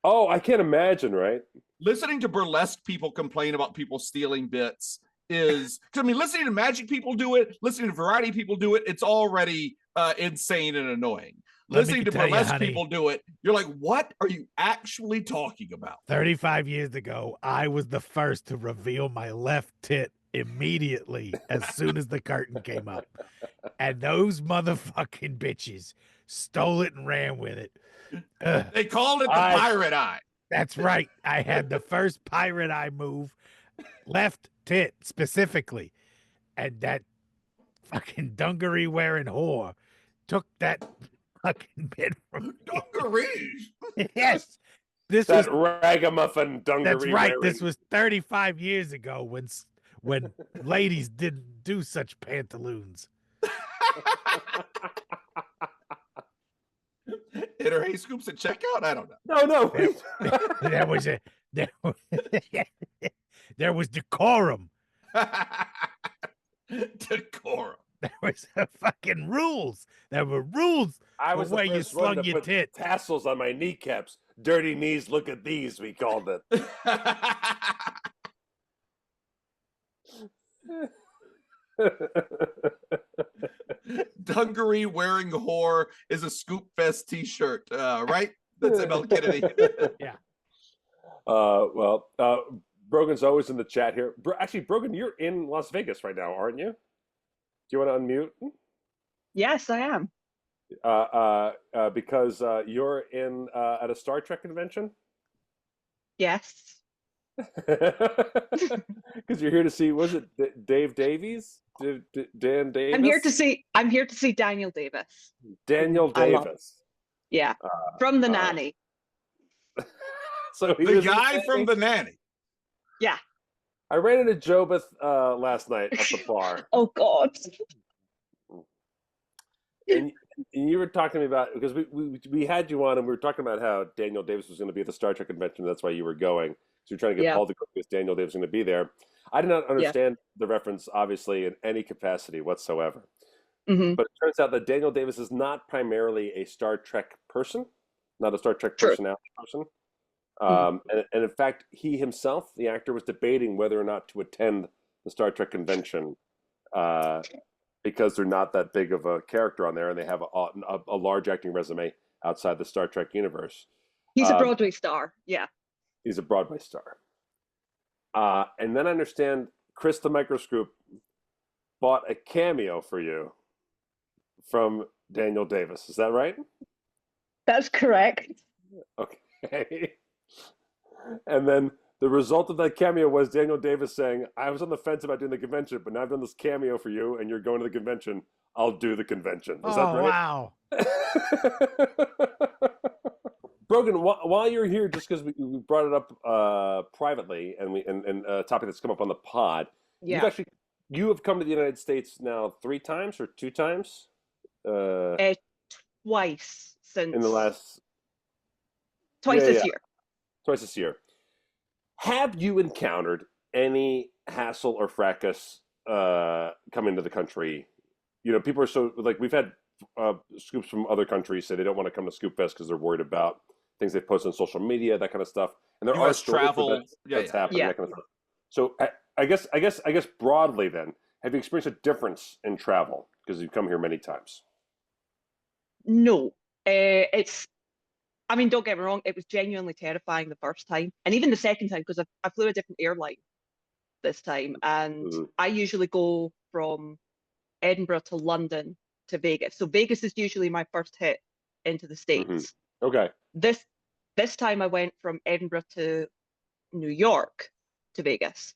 Oh, I can't imagine, right? Listening to burlesque people complain about people stealing bits is, because I mean, listening to Magic people do it, listening to Variety people do it, it's already insane and annoying. Listening to burlesque people do it, you're like, what are you actually talking about? 35 years ago, I was the first to reveal my left tit immediately as soon as the curtain came up. And those motherfucking bitches stole it and ran with it. They called it the pirate eye. That's right. I had the first pirate eye move, left tit specifically. And that fucking dungaree wearing whore took that fucking bit from me. Dungarees? Yes. That ragamuffin dungaree. That's right. Wearing. This was 35 years ago when ladies didn't do such pantaloons. Enter Hey Scoops at checkout? I don't know. No. There was decorum. Decorum. There was fucking rules. There were rules. I was the where you first one slung to your put tit. tassels on my kneecaps. Dirty knees, look at these, we called it. Dungaree wearing whore is a Scoop Fest t-shirt, right? That's ML Kennedy. Yeah. Brogan's always in the chat here. Actually, Brogan, you're in Las Vegas right now, aren't you? Do you want to unmute? Yes, I am. Because you're in at a Star Trek convention? Yes. Because you're here to see, was it Dave Davies? Dan Davis? I'm here to see Daniel Davis. Daniel Davis. Yeah. From The Nanny. So he the was guy from The Nanny. Yeah. I ran into Jobeth last night at the bar. Oh God. And you were talking to me about, because we had you on and we were talking about how Daniel Davis was going to be at the Star Trek convention. That's why you were going. So you're trying to get Paul to go because Daniel Davis was going to be there. I did not understand the reference, obviously, in any capacity whatsoever. Mm-hmm. But it turns out that Daniel Davis is not primarily a Star Trek person, not a Star Trek personality person. And in fact, he himself, the actor, was debating whether or not to attend the Star Trek convention because they're not that big of a character on there, and they have a large acting resume outside the Star Trek universe. He's a Broadway star, yeah. He's a Broadway star. And then I understand Chris the Microscoop bought a cameo for you from Daniel Davis. Is that right? That's correct. Okay. And then the result of that cameo was Daniel Davis saying, I was on the fence about doing the convention, but now I've done this cameo for you and you're going to the convention. I'll do the convention. Is that right? Wow. Brogan, while you're here, just because we brought it up privately, and a topic that's come up on the pod, Yeah. you have come to the United States now 3 times or 2 times? Twice since In the last this year. Twice this year. Have you encountered any hassle or fracas coming to the country? You know, people are so like we've had scoops from other countries say they don't want to come to Scoop Fest because they're worried about things they post on social media, that kind of stuff. And there US are travel that's happening, that kind of stuff. So I guess broadly then, have you experienced a difference in travel because you've come here many times? No, I mean, don't get me wrong, it was genuinely terrifying the first time, and even the second time because I flew a different airline this time, and I usually go from Edinburgh to London to Vegas. So Vegas is usually my first hit into the States. Okay. This time I went from Edinburgh to New York to Vegas.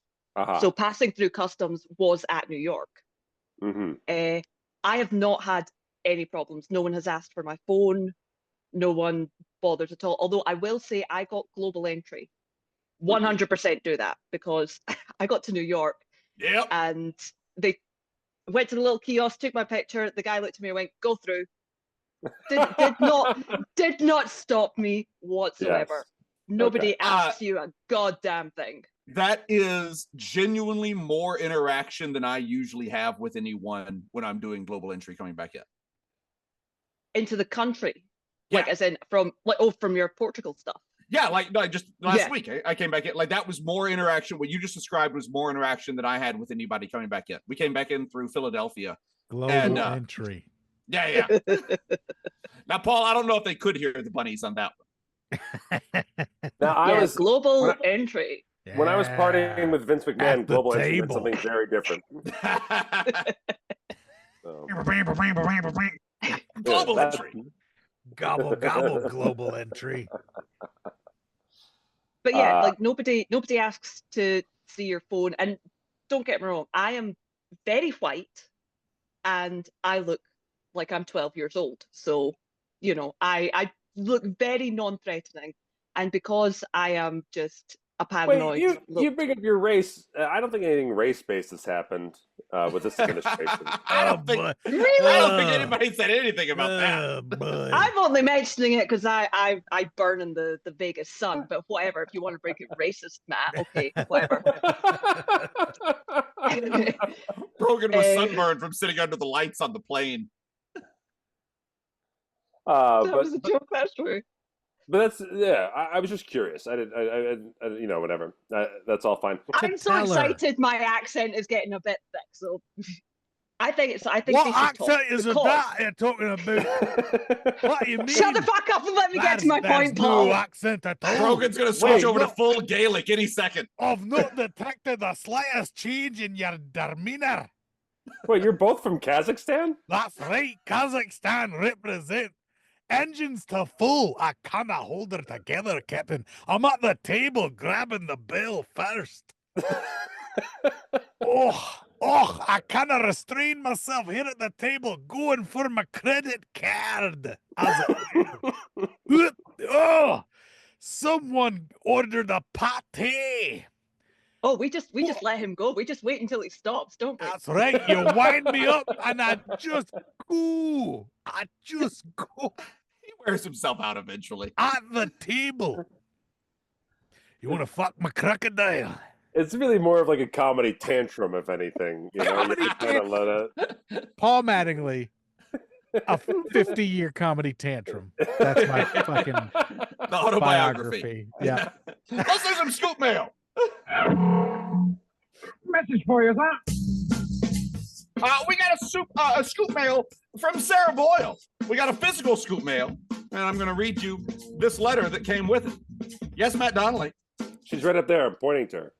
So passing through customs was at New York. I have not had any problems. No one has asked for my phone. No one bothers at all. Although I will say I got global entry. 100% do that because I got to New York. Yep. And they went to the little kiosk, took my picture. The guy looked at me and went, "Go through." Did not stop me whatsoever. Yes. Nobody asks you a goddamn thing. That is genuinely more interaction than I usually have with anyone when I'm doing global entry coming back in. Into the country? Yeah. Like as in from your Portugal stuff? Yeah, like no, just last week I came back in. Like that was more interaction. What you just described was more interaction than I had with anybody coming back in. We came back in through Philadelphia. Global entry. Yeah. Now, Paul, I don't know if they could hear the bunnies on that one. Now, I was global entry. When I was partying with Vince McMahon, global entry meant something very different. Global entry. Gobble gobble global entry. But yeah, like nobody asks to see your phone. And don't get me wrong, I am very white and I look like I'm 12 years old. So, you know, I look very non-threatening. And because I am just a paranoid. Wait, you bring up your race. I don't think anything race-based has happened with this administration. I don't think anybody said anything about that. I'm only mentioning it because I burn in the Vegas sun, but whatever. If you want to break it racist, Matt, okay, whatever. Brogan was sunburned from sitting under the lights on the plane. That was a joke, that's true. But that's I was just curious. I you know, whatever. That's all fine. I'm so excited. My accent is getting a bit thick, so I think what accent is that you're talking about? What do you mean? Shut the fuck up and let me get to my point, Paul. No accent at all. Brogan's gonna switch over to full Gaelic any second. I've not detected the slightest change in your demeanor. Wait, you're both from Kazakhstan? That's right. Kazakhstan represent. Engines to full. I cannot hold her together, Captain. I'm at the table grabbing the bill first. I cannot restrain myself here at the table going for my credit card. Someone ordered a pate. Oh, we just let him go. We just wait until he stops, don't we? That's right. You wind me up and I just go. He wears himself out eventually. At the table. You want to fuck my crocodile? It's really more of like a comedy tantrum, if anything. You know, you kind of let it. Paul Mattingly, a 50-year comedy tantrum. That's my fucking the autobiography. Yeah. Let's do some scoop mail. Message for you, huh? We got a scoop mail from Sarah Boyle. We got a physical scoop mail, and I'm going to read you this letter that came with it. Yes, Matt Donnelly. She's right up there. I'm pointing to her.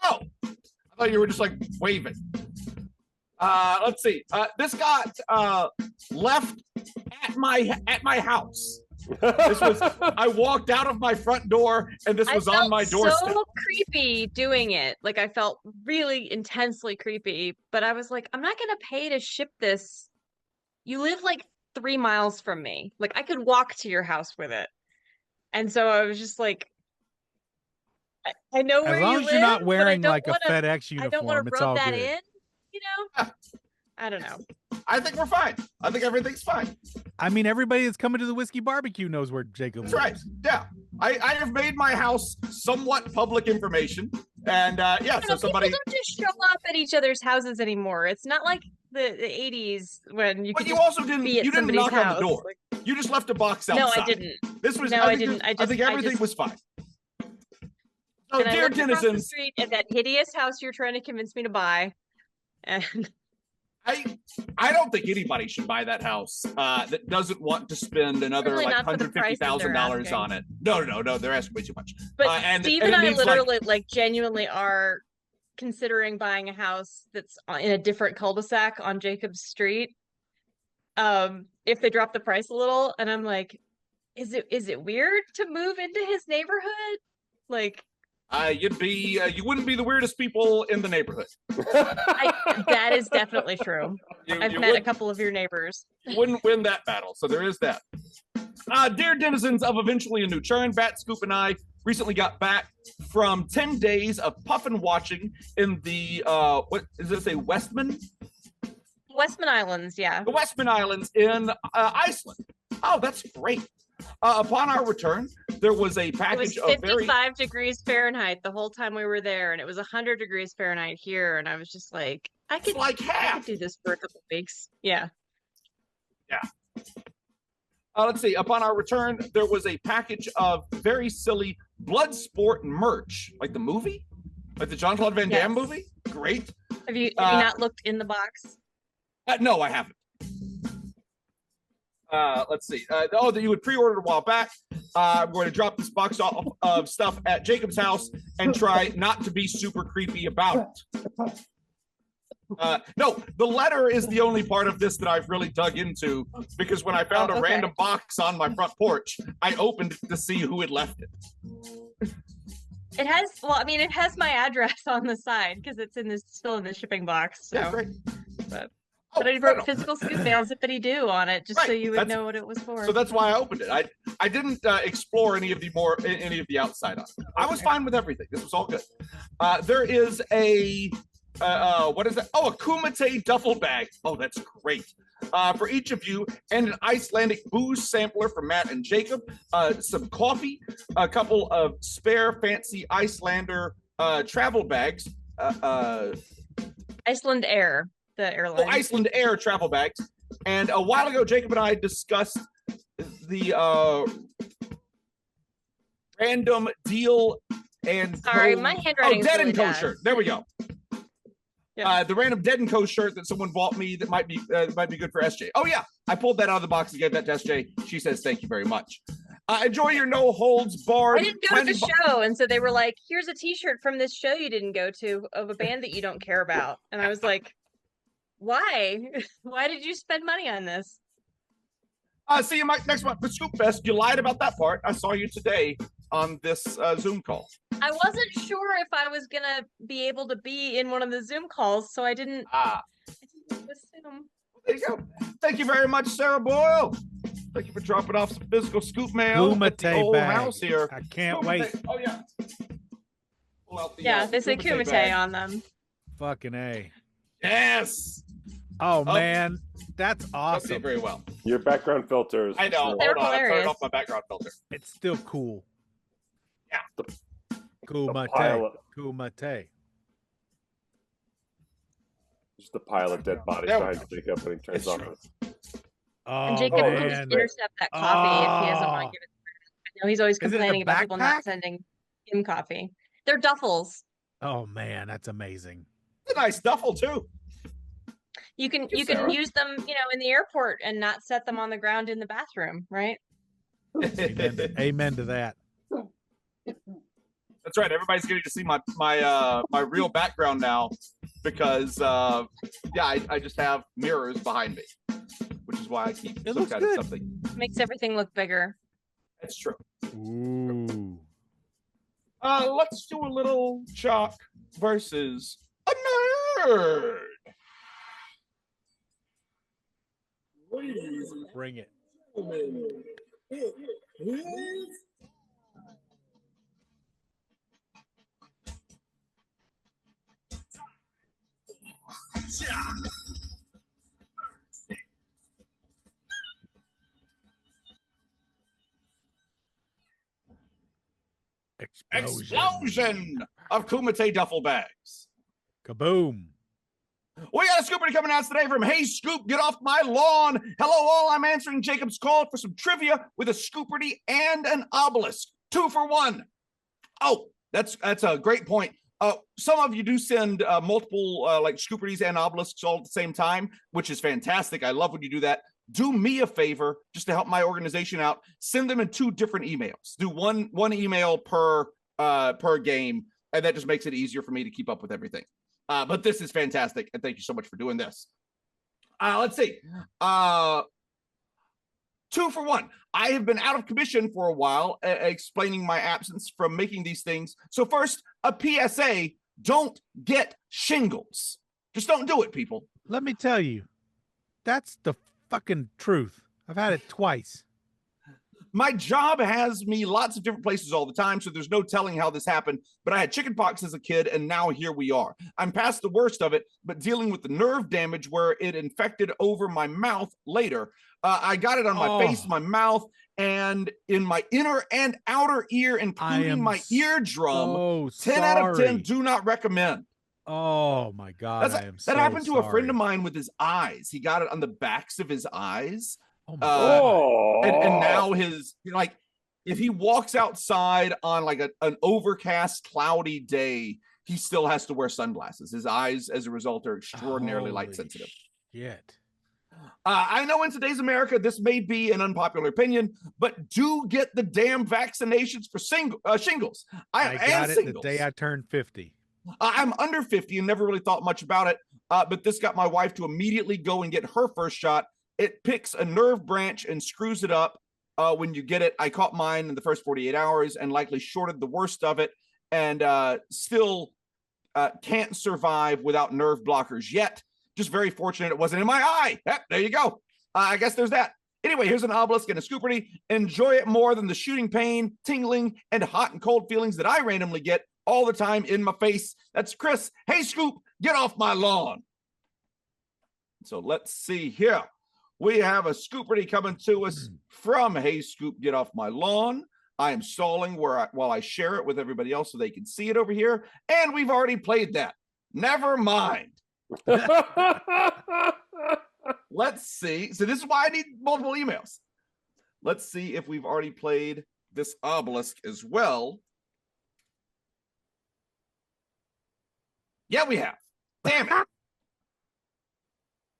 Oh, I thought you were just like waving. Let's see. This got left at my house. This was I walked out of my front door and this was on my doorstep. So creepy doing it. Like I felt really intensely creepy, but I was like, I'm not gonna pay to ship this. You live like 3 miles from me. Like I could walk to your house with it. And so I was just like, I know where as long you as live, you're not wearing like a FedEx uniform, I don't want to it's rub all that good. in, you know? I don't know. I think we're fine. I think everything's fine. I mean, everybody that's coming to the whiskey barbecue knows where Jacob That's lives. right. Yeah. I have made my house somewhat public information. And so somebody. People don't just show up at each other's houses anymore. It's not like the 80s when you could you just also didn't be at you didn't somebody's knock house. on the door. You just left a box outside. No, I didn't. This was no, I didn't. I think everything was fine. So, and dear I lived across the denizens, street at that hideous house you're trying to convince me to buy. And I don't think anybody should buy that house that doesn't want to spend another like $150,000 on it. No, they're asking way too much. But Steve and I literally like genuinely are considering buying a house that's in a different cul-de-sac on Jacob's Street. If they drop the price a little, and I'm like, is it weird to move into his neighborhood? Like, you wouldn't be the weirdest people in the neighborhood. That is definitely true. I've met a couple of your neighbors. You wouldn't win that battle, so there is that. Dear denizens of eventually a new churn, Bat, Scoop, and I recently got back from 10 days of puffin watching in the what does it say, Westman Islands, yeah. The Westman Islands in Iceland. Oh, that's great. Upon our return, there was a package of 55 degrees Fahrenheit the whole time we were there, and it was 100 degrees Fahrenheit here, and I was just like, I could do this for a couple of weeks. Yeah. Let's see. Upon our return, there was a package of very silly Bloodsport merch, like the movie, like the Jean-Claude Van Damme movie. Great. Have you not looked in the box? No, I haven't. Let's see. That you had pre-ordered a while back. I'm going to drop this box off of stuff at Jacob's house and try not to be super creepy about it. No, the letter is the only part of this that I've really dug into, because when I found a random box on my front porch, I opened it to see who had left it. It has my address on the side because it's still in the shipping box. So. Yeah, great. But I wrote physical scoop mail zippity doo on it just so you would know what it was for. So that's why I opened it. I didn't explore any of the outside of it. I was fine with everything. This was all good. There is a what is that? Oh, a Kumite duffel bag. Oh, that's great. For each of you, and an Icelandic booze sampler for Matt and Jacob, some coffee, a couple of spare fancy Icelander travel bags. Iceland Air, the airline. Oh, Iceland Air travel bags. And a while ago, Jacob and I discussed the random deal and sorry, my handwriting is Dead really and Co bad. shirt. There we go. Yeah. The random Dead and Co shirt that someone bought me that might be good for SJ. Oh yeah, I pulled that out of the box and gave that to SJ. She says thank you very much. Enjoy your no holds barred. I didn't go to the show, and so they were like, "Here's a T-shirt from this show you didn't go to of a band that you don't care about." And I was like, "Why? Why did you spend money on this?" See you next month for Scoop Fest. You lied about that part. I saw you today on this Zoom call. I wasn't sure if I was gonna be able to be in one of the Zoom calls, so I didn't assume. There you go. Thank you very much, Sarah Boyle. Thank you for dropping off some physical scoop mail at the old house here. I can't wait. Oh yeah. Pull out the, they say Kumite on them. Fucking A. Yes. Oh man, that's awesome. That's very well. Your background filters. I know. They're Hold on, I turned hilarious. off my background filter. It's still cool. Yeah. Kumite. Kumite. Just a pile of dead bodies behind Jacob when he turns off. Oh, And Jacob can just man. intercept that coffee if he doesn't want to give it to her. I know he's always Is it in a complaining about people backpack? not sending him coffee. They're duffels. Oh man, that's amazing. It's a nice duffel too. You can Sarah. use them, in the airport and not set them on the ground in the bathroom, right? Amen to that. That's right. Everybody's getting to see my real background now because I just have mirrors behind me, which is why I keep It some looks kind good. of something. Makes everything look bigger. That's true. Ooh. Let's do a little jock versus a nerd. Bring it. Explosion of Kumite duffel bags. Kaboom. We got a Scoopardy coming out today from Hey Scoop, Get Off My Lawn. Hello all, I'm answering Jacob's call for some trivia with a Scoopardy and an obelisk. 2 for 1. Oh, that's a great point. Some of you do send multiple like Scoopardies and obelisks all at the same time, which is fantastic. I love when you do that. Do me a favor, just to help my organization out. Send them in 2 different emails. Do one email per game, and that just makes it easier for me to keep up with everything. But this is fantastic, and thank you so much for doing this. Let's see. 2 for 1. I have been out of commission for a while, explaining my absence from making these things. So first, a PSA: don't get shingles. Just don't do it, people. Let me tell you, that's the fucking truth. I've had it twice. My job has me lots of different places all the time, so there's no telling how this happened, but I had chickenpox as a kid, and now here we are. I'm past the worst of it, but dealing with the nerve damage where it infected over my mouth later. I got it on my face, my mouth, and in my inner and outer ear, including my eardrum. 10 out of 10, do not recommend. Oh my God, that happened to a friend of mine with his eyes. He got it on the backs of his eyes. Oh my God. And now if he walks outside on like an overcast, cloudy day, he still has to wear sunglasses. His eyes, as a result, are extraordinarily light sensitive. Shit. I know in today's America, this may be an unpopular opinion, but do get the damn vaccinations for shingles. I got it the day I turned 50. I'm under 50 and never really thought much about it, but this got my wife to immediately go and get her first shot. It picks a nerve branch and screws it up when you get it. I caught mine in the first 48 hours and likely shorted the worst of it, and still can't survive without nerve blockers yet. Just very fortunate it wasn't in my eye. Yep, there you go. I guess there's that. Anyway, here's an obelisk and a Scoopardy. Enjoy it more than the shooting pain, tingling, and hot and cold feelings that I randomly get all the time in my face. That's Chris. Hey, Scoop, get off my lawn. So let's see here. We have a Scoopardy coming to us from Hey Scoop, Get Off My Lawn. I am stalling while I share it with everybody else so they can see it over here. And we've already played that. Never mind. Let's see. So this is why I need multiple emails. Let's see if we've already played this obelisk as well. Yeah, we have. Damn it.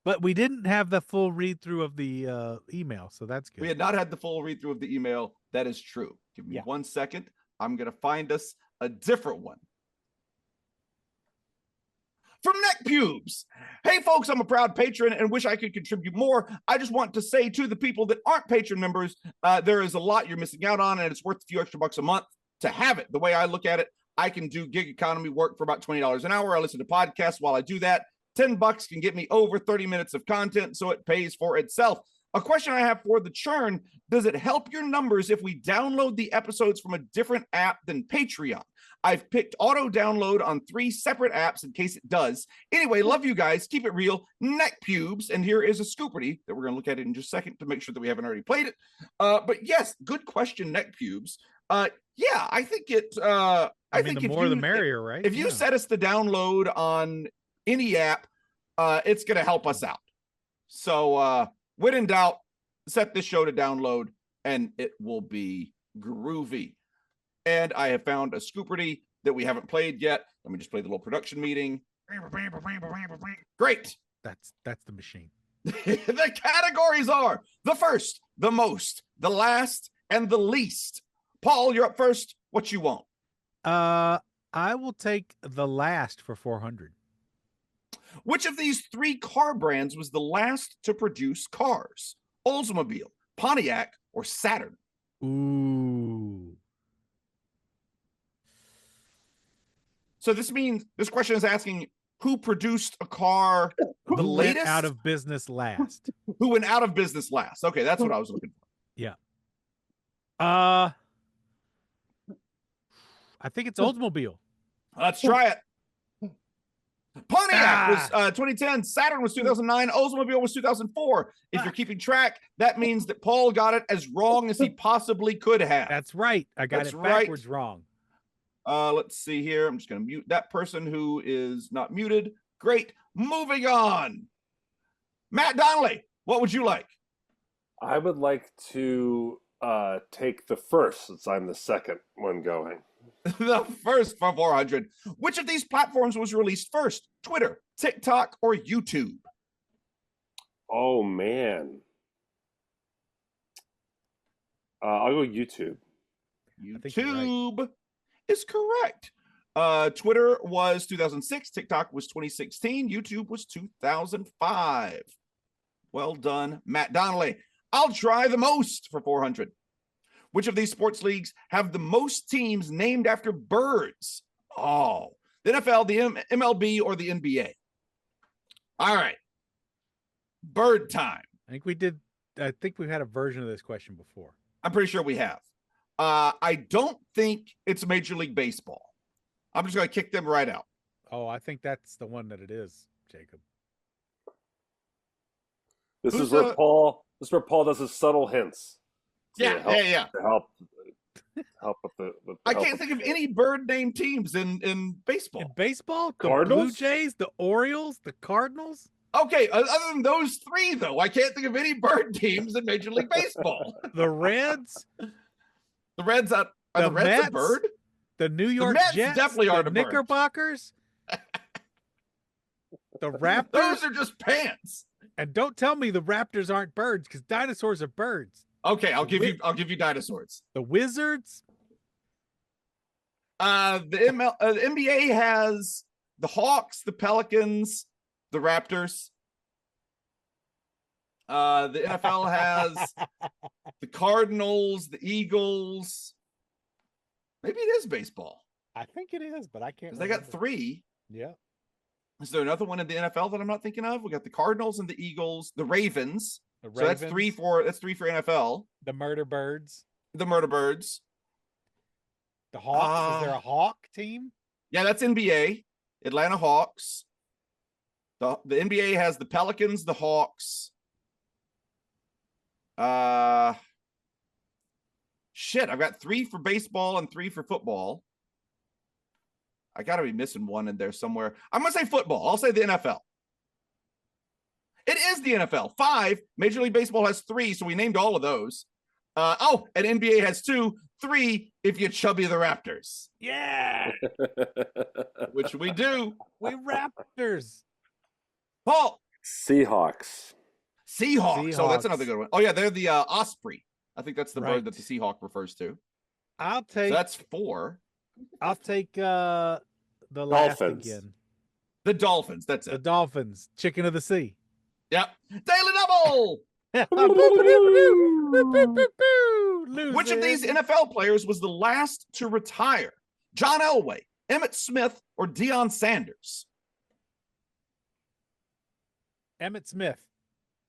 But we didn't have the full read through of the email, so that's good. We had not had the full read through of the email. That is true. Give me 1 second. I'm going to find us a different one. From Neck Pubes. Hey, folks, I'm a proud patron and wish I could contribute more. I just want to say to the people that aren't patron members, there is a lot you're missing out on, and it's worth a few extra bucks a month to have it. The way I look at it, I can do gig economy work for about $20 an hour. I listen to podcasts while I do that. $10 can get me over 30 minutes of content, so it pays for itself. A question I have for the churn: does it help your numbers if we download the episodes from a different app than Patreon? I've picked auto download on 3 separate apps in case it does. Anyway, love you guys. Keep it real. Neck Pubes. And here is a Scoopardy that we're going to look at it in just a second to make sure that we haven't already played it. But yes, good question, Neck Pubes. Yeah, I think it. I think the more the merrier, right? If you set us to download on any app, it's going to help us out. So when in doubt, set this show to download and it will be groovy. And I have found a Scoopardy that we haven't played yet. Let me just play the little production meeting. Great. That's the machine. The categories are the first, the most, the last, and the least. Paul, you're up first. What you want? I will take the last for 400. Which of these 3 car brands was the last to produce cars? Oldsmobile, Pontiac, or Saturn? Ooh. So this question is asking who produced a car the latest? Went out of business last. Who went out of business last? Okay, that's what I was looking for. Yeah. I think it's Oldsmobile. Let's try it. Pontiac was 2010. Saturn was 2009. Oldsmobile was 2004. If you're keeping track, that means that Paul got it as wrong as he possibly could have. That's right. I got it backwards wrong. Let's see here. I'm just going to mute that person who is not muted. Great. Moving on. Matt Donnelly, what would you like? I would like to take the first, since I'm the second one going. The first for 400. Which of these platforms was released first? Twitter, TikTok, or YouTube? Oh, man. I'll go YouTube. YouTube is correct. Twitter was 2006. TikTok was 2016. YouTube was 2005. Well done, Matt Donnelly. I'll try the most for 400. Which of these sports leagues have the most teams named after birds? Oh, the NFL, the MLB, or the NBA? All right. Bird time. I think we've had a version of this question before. I'm pretty sure we have. I don't think it's Major League Baseball. I'm just going to kick them right out. Oh, I think that's the one that it is, Jacob. This is where Paul does his subtle hints. Yeah. To help with the I can't think of any bird named teams in baseball. In baseball? The Cardinals? Blue Jays, the Orioles, the Cardinals? Okay, other than those three, though, I can't think of any bird teams in Major League Baseball. The Reds? The Reds are the Reds Mets? a bird? The New York Mets Jets? definitely aren't the a bird. Knickerbockers? The Raptors? Those are just pants. And don't tell me the Raptors aren't birds, because dinosaurs are birds. Okay, I'll give you dinosaurs. The Wizards? The NBA has the Hawks, the Pelicans, the Raptors. The NFL has the Cardinals, the Eagles. Maybe it is baseball. I think it is, but I can't. They got three. Yeah. Is there another one in the NFL that I'm not thinking of? We got the Cardinals and the Eagles, the Ravens. So that's three for NFL. The Murder Birds. The Murder Birds. The Hawks. Is there a Hawk team? Yeah, that's NBA. Atlanta Hawks. The NBA has the Pelicans, the Hawks. Shit, I've got 3 for baseball and 3 for football. I got to be missing one in there somewhere. I'm going to say football. I'll say the NFL. It is the NFL. 5. Major League Baseball has 3, so we named all of those. And NBA has 2. 3 if you chubby the Raptors. Yeah. Which we do. We Raptors. Paul. Seahawks. Oh, that's another good one. Oh, yeah, they're the osprey. I think that's the bird that the Seahawk refers to. I'll take. So that's 4. I'll take the last again. The Dolphins. That's it. The Dolphins. Chicken of the sea. Yep. Daily double. Which of these NFL players was the last to retire? John Elway, Emmitt Smith, or Deion Sanders? Emmitt Smith.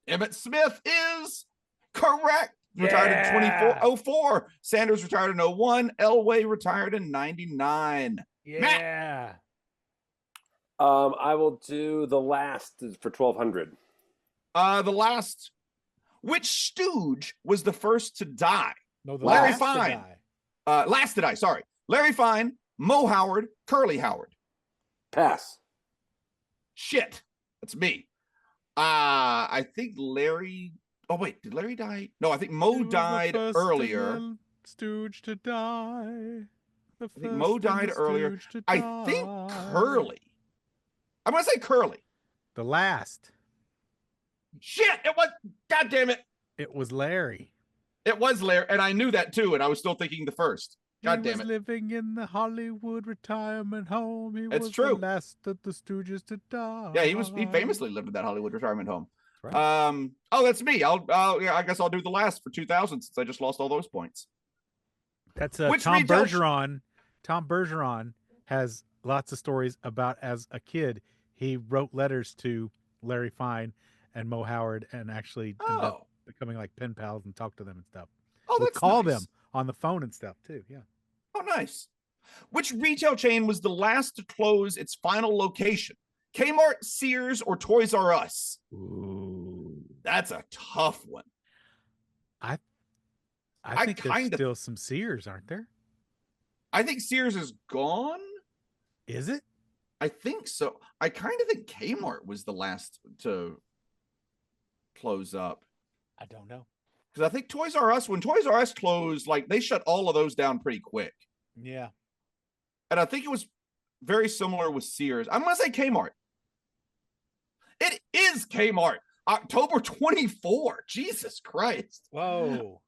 Emmitt Smith is correct. Retired in 2004. Sanders retired in 2001. Elway retired in 1999. Yeah. Matt. I will do the last for 1200. The last. Which stooge was the first to die? No, the Larry last Fine. to die. Last to die. Sorry. Larry Fine, Mo Howard, Curly Howard. Pass. Shit. That's me. I think Larry. Oh, wait. Did Larry die? No, I think Mo died earlier. Stooge to die. I think Mo died earlier. I think Curly. I'm going to say Curly. The last. Shit. It was. God damn it. It was Larry. It was Larry. And I knew that too. And I was still thinking the first. God damn it. He was living in the Hollywood retirement home. He was true. The last of the Stooges to die. Yeah, he famously lived in that Hollywood retirement home. Right. That's me. I guess I'll do the last for 2000 since I just lost all those points. That's Tom Bergeron. Tom Bergeron has lots of stories about as a kid he wrote letters to Larry Fine and Mo Howard and actually ended up becoming like pen pals and talk to them and stuff. Oh, that's call nice. them on the phone and stuff too. Yeah. Oh, nice. Which retail chain was the last to close its final location? Kmart, Sears, or Toys R Us? Ooh. That's a tough one. I think there's still some Sears, aren't there? I think Sears is gone. Is it? I think so. I kind of think Kmart was the last to close up. I don't know. Because I think Toys R Us, when Toys R Us closed, like they shut all of those down pretty quick. Yeah. And I think it was very similar with Sears. I'm going to say Kmart. It is Kmart. October 24. Jesus Christ. Whoa.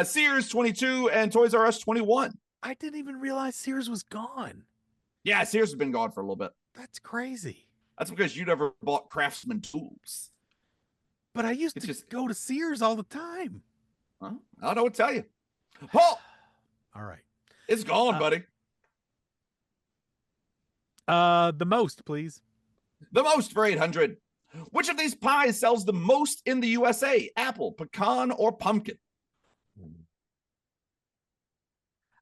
Sears 22 and Toys R Us 21. I didn't even realize Sears was gone. Yeah, Sears has been gone for a little bit. That's crazy. That's because you never bought Craftsman tools. But I used to just go to Sears all the time. Well, I don't know what to tell you. Paul! All right. It's gone, buddy. The most, please. The most for 800. Which of these pies sells the most in the USA? Apple, pecan, or pumpkin?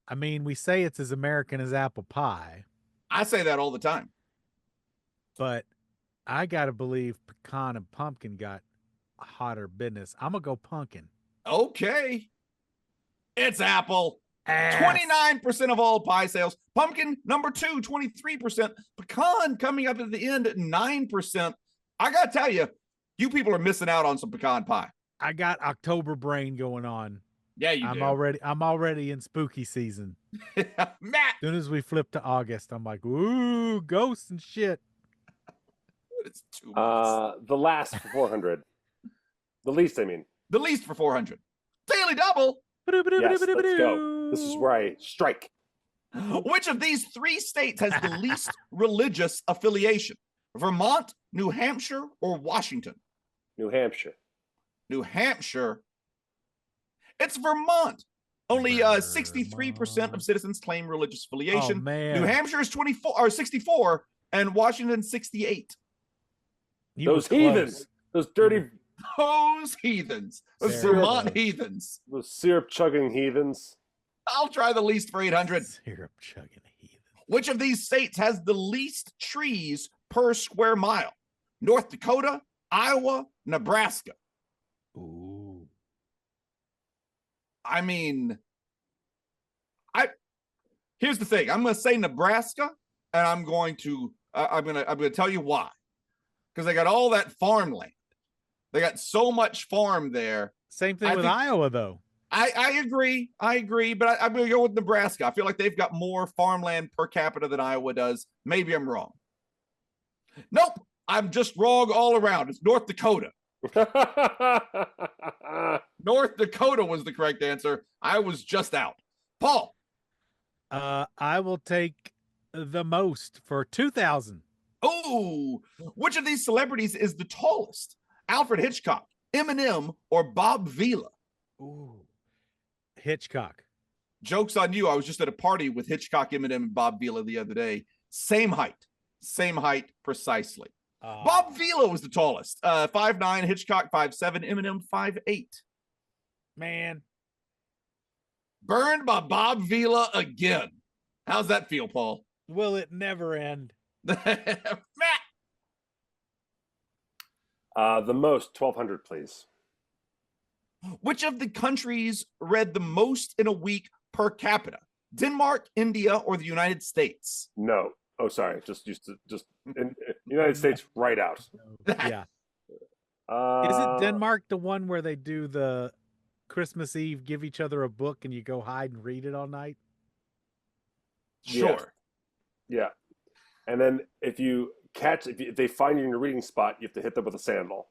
I mean, we say it's as American as apple pie. I say that all the time. But I got to believe pecan and pumpkin got hotter business. I'm going to go pumpkin. Okay. It's apple. 29% of all pie sales. Pumpkin, number 2, 23%. Pecan coming up at the end at 9%. I got to tell you, you people are missing out on some pecan pie. I got October brain going on. Yeah, you do. I'm already in spooky season. Matt. As soon as we flip to August, I'm like, ooh, ghosts and shit. It's 2 months. The last for 400. The least, I mean. The least for 400. Daily double. Yes, let's go. This is where I strike. Which of these 3 states has the least religious affiliation? Vermont, New Hampshire, or Washington? New Hampshire. New Hampshire. It's Vermont. Only 63% of citizens claim religious affiliation. Oh, man. New Hampshire is 64, and Washington 68. Those heathens. Those dirty. Those heathens. Those Vermont heathens. Those syrup chugging heathens. I'll try the least for 800. Syrup chugging heathens. Which of these states has the least trees per square mile? North Dakota, Iowa, Nebraska. Ooh. I mean, here's the thing. I'm going to say Nebraska, and I'm going to tell you why. Because they got all that farmland. They got so much farm there. Same thing with Iowa, though. I agree, but I'm going to go with Nebraska. I feel like they've got more farmland per capita than Iowa does. Maybe I'm wrong. Nope, I'm just wrong all around. It's North Dakota. North Dakota was the correct answer. I was just out. Paul. I will take the most for 2,000. Oh, which of these celebrities is the tallest? Alfred Hitchcock, Eminem, or Bob Vila? Ooh, Hitchcock. Joke's on you. I was just at a party with Hitchcock, Eminem, and Bob Vila the other day. Same height precisely. Bob Vila was the tallest. 5'9", Hitchcock 5'7", Eminem 5'8". Man. Burned by Bob Vila again. How's that feel, Paul? Will it never end? Matt. The most, 1,200, please. Which of the countries read the most in a week per capita? Denmark, India, or the United States? No. Oh, sorry. Just in United States, right out. Yeah. Isn't Denmark the one where they do the Christmas Eve, give each other a book, and you go hide and read it all night? Sure. Yeah. And then if they find you in your reading spot, you have to hit them with a sandal.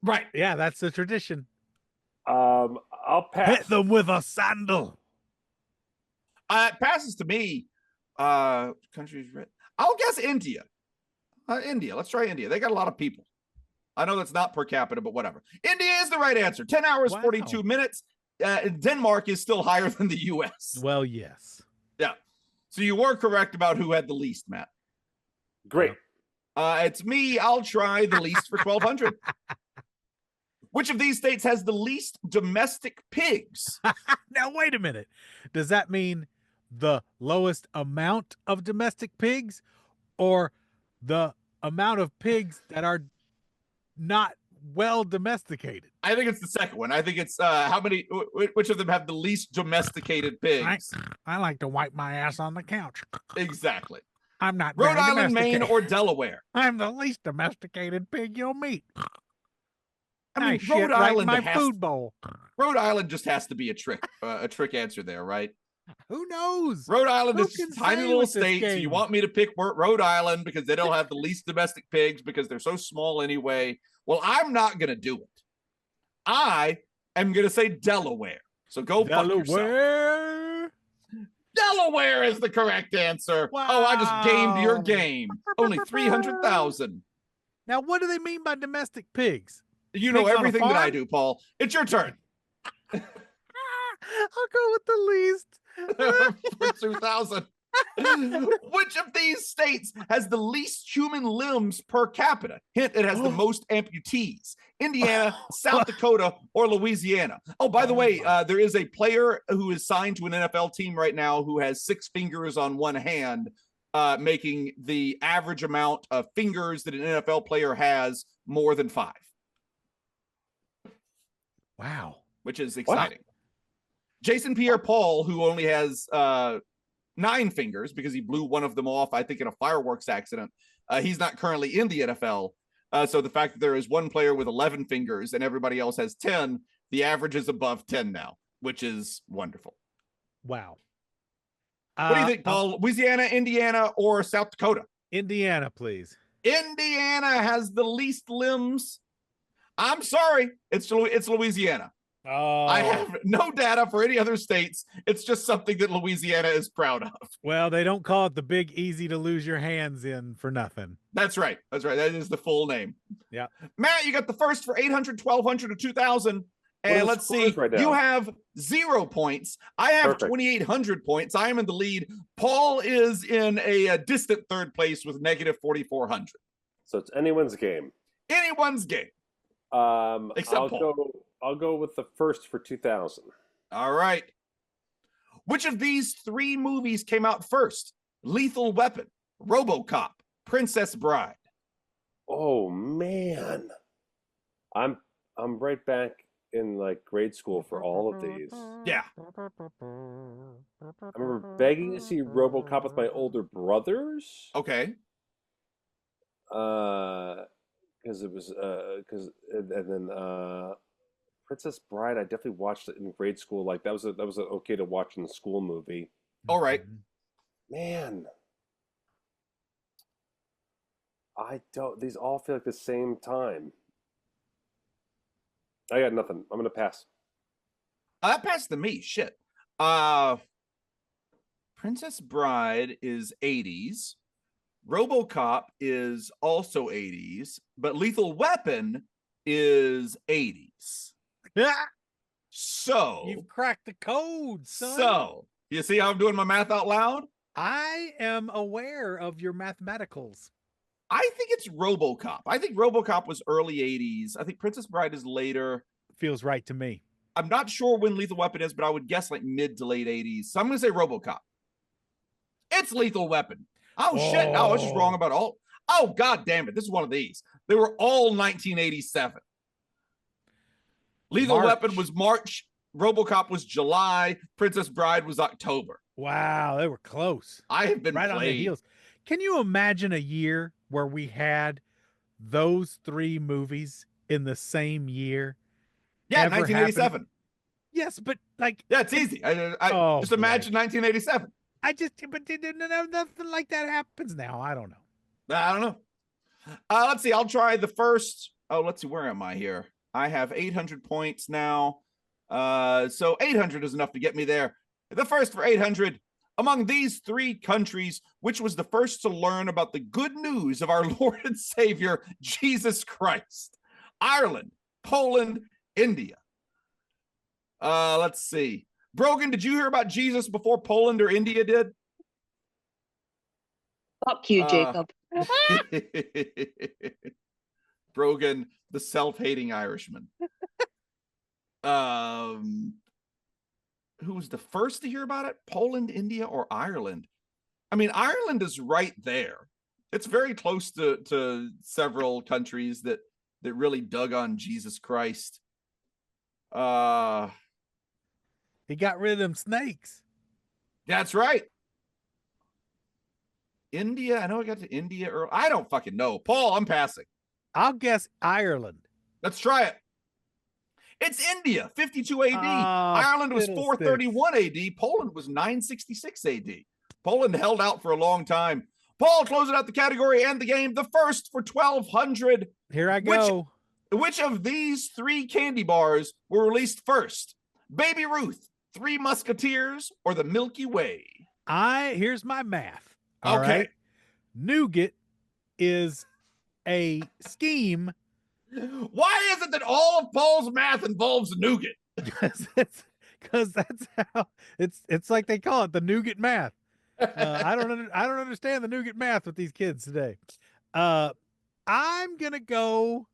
Right. Yeah, that's the tradition. I'll pass. Hit them with a sandal. It passes to me. Countries. I'll guess India. India. Let's try India. They got a lot of people. I know that's not per capita, but whatever. India is the right answer. 10 hours, 42 minutes. Denmark is still higher than the U.S. Well, yes. Yeah. So you were correct about who had the least, Matt. Great. It's me. I'll try the least for 1,200. Which of these states has the least domestic pigs? Now, wait a minute. Does that mean the lowest amount of domestic pigs or the amount of pigs that are not well domesticated? I think it's the second one. I think it's how many, which of them have the least domesticated pigs? I like to wipe my ass on the couch. Exactly. I'm not Rhode Island, Maine, or Delaware. I'm the least domesticated pig you'll meet. I mean, Rhode Island my food bowl. Rhode Island just has to be a trick answer there, right? Who knows? Rhode Island is just a tiny little state, so you want me to pick Rhode Island because they don't have the least domestic pigs because they're so small anyway. Well, I'm not going to do it. I am going to say Delaware. So go fuck yourself. Delaware is the correct answer. Wow. Oh, I just gamed your game. Only 300,000. Now, what do they mean by domestic pigs? You know everything that I do, Paul. It's your turn. I'll go with the least. For 2,000. Which of these states has the least human limbs per capita? Hint, it has the most amputees. Indiana, South Dakota, or Louisiana. Oh, by the way, there is a player who is signed to an NFL team right now who has 6 fingers on one hand, making the average amount of fingers that an NFL player has more than 5. Wow. Which is exciting. Wow. Jason Pierre-Paul, who only has 9 fingers because he blew one of them off, I think, in a fireworks accident. He's not currently in the NFL. So the fact that there is one player with 11 fingers and everybody else has 10, the average is above 10 now, which is wonderful. Wow. What do you think, Paul? Louisiana, Indiana, or South Dakota? Indiana, please. Indiana has the least limbs. I'm sorry. It's Louisiana. Oh. I have no data for any other states. It's just something that Louisiana is proud of. Well, they don't call it the big easy to lose your hands in for nothing. That's right. That is the full name. Yeah. Matt, you got the first for 800, 1,200, or 2,000. And let's see. Right, you have 0 points. I have 2,800 points. I am in the lead. Paul is in a distant third place with negative 4,400. So it's anyone's game. Anyone's game. Except Paul. I'll go with the first for 2,000. All right. Which of these 3 movies came out first? Lethal Weapon, RoboCop, Princess Bride. Oh man, I'm right back in like grade school for all of these. Yeah. I remember begging to see RoboCop with my older brothers. Okay. Because it was and then Princess Bride, I definitely watched it in grade school. Like that was an okay to watch in the school movie. All right. Man. These all feel like the same time. I got nothing. I'm gonna pass. That passed to me. Shit. Princess Bride is 80s. RoboCop is also 80s, but Lethal Weapon is 80s. So you've cracked the code, son. So you see how I'm doing my math out loud? I am aware of your mathematicals. I think it's RoboCop. I think RoboCop was early 80s. I think Princess Bride is later. Feels right to me. I'm not sure when Lethal Weapon is, but I would guess like mid to late 80s. So I'm going to say RoboCop. It's Lethal Weapon. Oh, shit. No, I was just wrong about all. Oh, God damn it. This is one of these. They were all 1987. Lethal Weapon was March. RoboCop was July. Princess Bride was October. Wow, they were close. I have been right on the heels. Can you imagine a year where we had those 3 movies in the same year? Yeah, 1987. Happened? Yes, but like... Yeah, it's easy. I just imagine 1987. But nothing like that happens now. I don't know. I don't know. Let's see. I'll try the first. Oh, let's see. Where am I here? I have 800 points now. So 800 is enough to get me there. The first for 800. Among these 3 countries, which was the first to learn about the good news of our Lord and Savior, Jesus Christ? Ireland, Poland, India. Let's see. Brogan, did you hear about Jesus before Poland or India did? Fuck you, Jacob. Brogan, the self-hating Irishman. Who was the first to hear about it? Poland, India, or Ireland? I mean, Ireland is right there. It's very close to several countries that really dug on Jesus Christ. He got rid of them snakes. That's right. India. I know I got to India early. I don't fucking know. Paul, I'm passing. I'll guess Ireland. Let's try it. It's India, 52 AD. Ireland was 431 AD. Poland was 966 AD. Poland held out for a long time. Paul closing out the category and the game. The first for 1,200. Here I go. Which of these 3 candy bars were released first? Baby Ruth, Three Musketeers, or the Milky Way? Here's my math. All okay. Right? Nougat is a scheme. Why is it that all of Paul's math involves nougat? Because that's how it's like they call it, the nougat math. I don't understand the nougat math with these kids today. I'm gonna go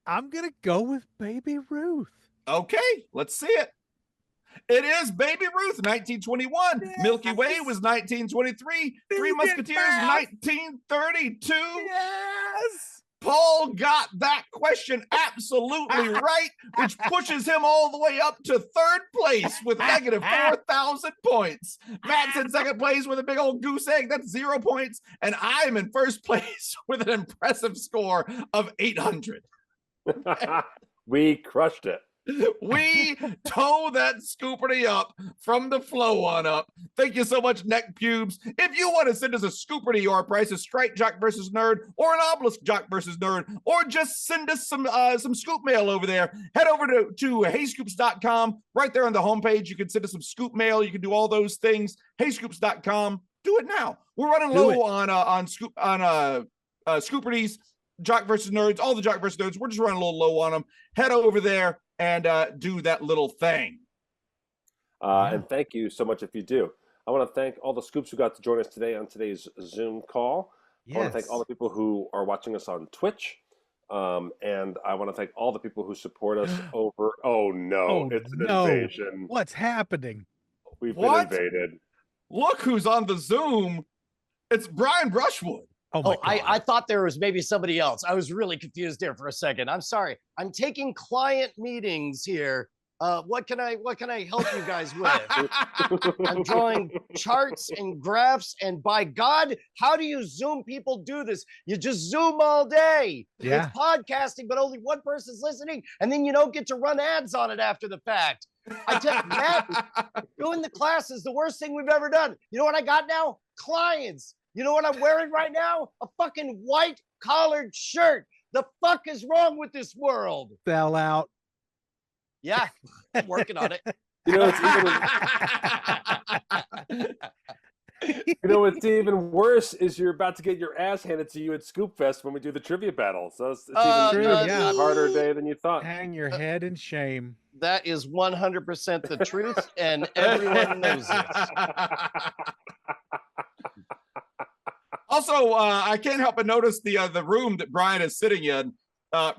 with Baby Ruth. Okay, let's see it. It is Baby Ruth, 1921. Yes. Milky Way was 1923. Three Musketeers, 1932. Yes. Paul got that question absolutely right, which pushes him all the way up to third place with negative 4,000 points. Matt's in second place with a big old goose egg. That's 0 points. And I'm in first place with an impressive score of 800. We crushed it. We tow that Scoopardy up from the flow on up. Thank you so much, Neck Pubes. If you want to send us a Scoopardy or a Price is Strike Jock versus Nerd, or an Obelisk Jock versus Nerd, or just send us some scoop mail over there, head over to heyscoops.com. Right there on the homepage, you can send us some scoop mail. You can do all those things. Heyscoops.com. Do it now. We're running low on Scoopardies, Jock versus Nerds, all the Jock versus Nerds. We're just running a little low on them. Head over there and do that little thing. And thank you so much if you do. I want to thank all the Scoops who got to join us today on today's Zoom call. Yes. I want to thank all the people who are watching us on Twitch. And I want to thank all the people who support us over. Oh, no. It's an invasion. What's happening? We've been invaded. Look who's on the Zoom. It's Brian Brushwood. I thought there was maybe somebody else. I was really confused there for a second. I'm sorry. I'm taking client meetings here. What can I help you guys with? I'm drawing charts and graphs, and by God, how do you Zoom people do this? You just Zoom all day. Yeah. It's podcasting, but only one person's listening, and then you don't get to run ads on it after the fact. I tell Matt, doing the class is the worst thing we've ever done. You know what I got now? Clients. You know what I'm wearing right now? A fucking white collared shirt. The fuck is wrong with this world? Sell out. Yeah, I'm working on it. You know, what's even worse is you're about to get your ass handed to you at Scoop Fest when we do the trivia battle. So it's even a harder day than you thought. Hang your head in shame. That is 100% the truth, and everyone knows it. Also, I can't help but notice the room that Brian is sitting in.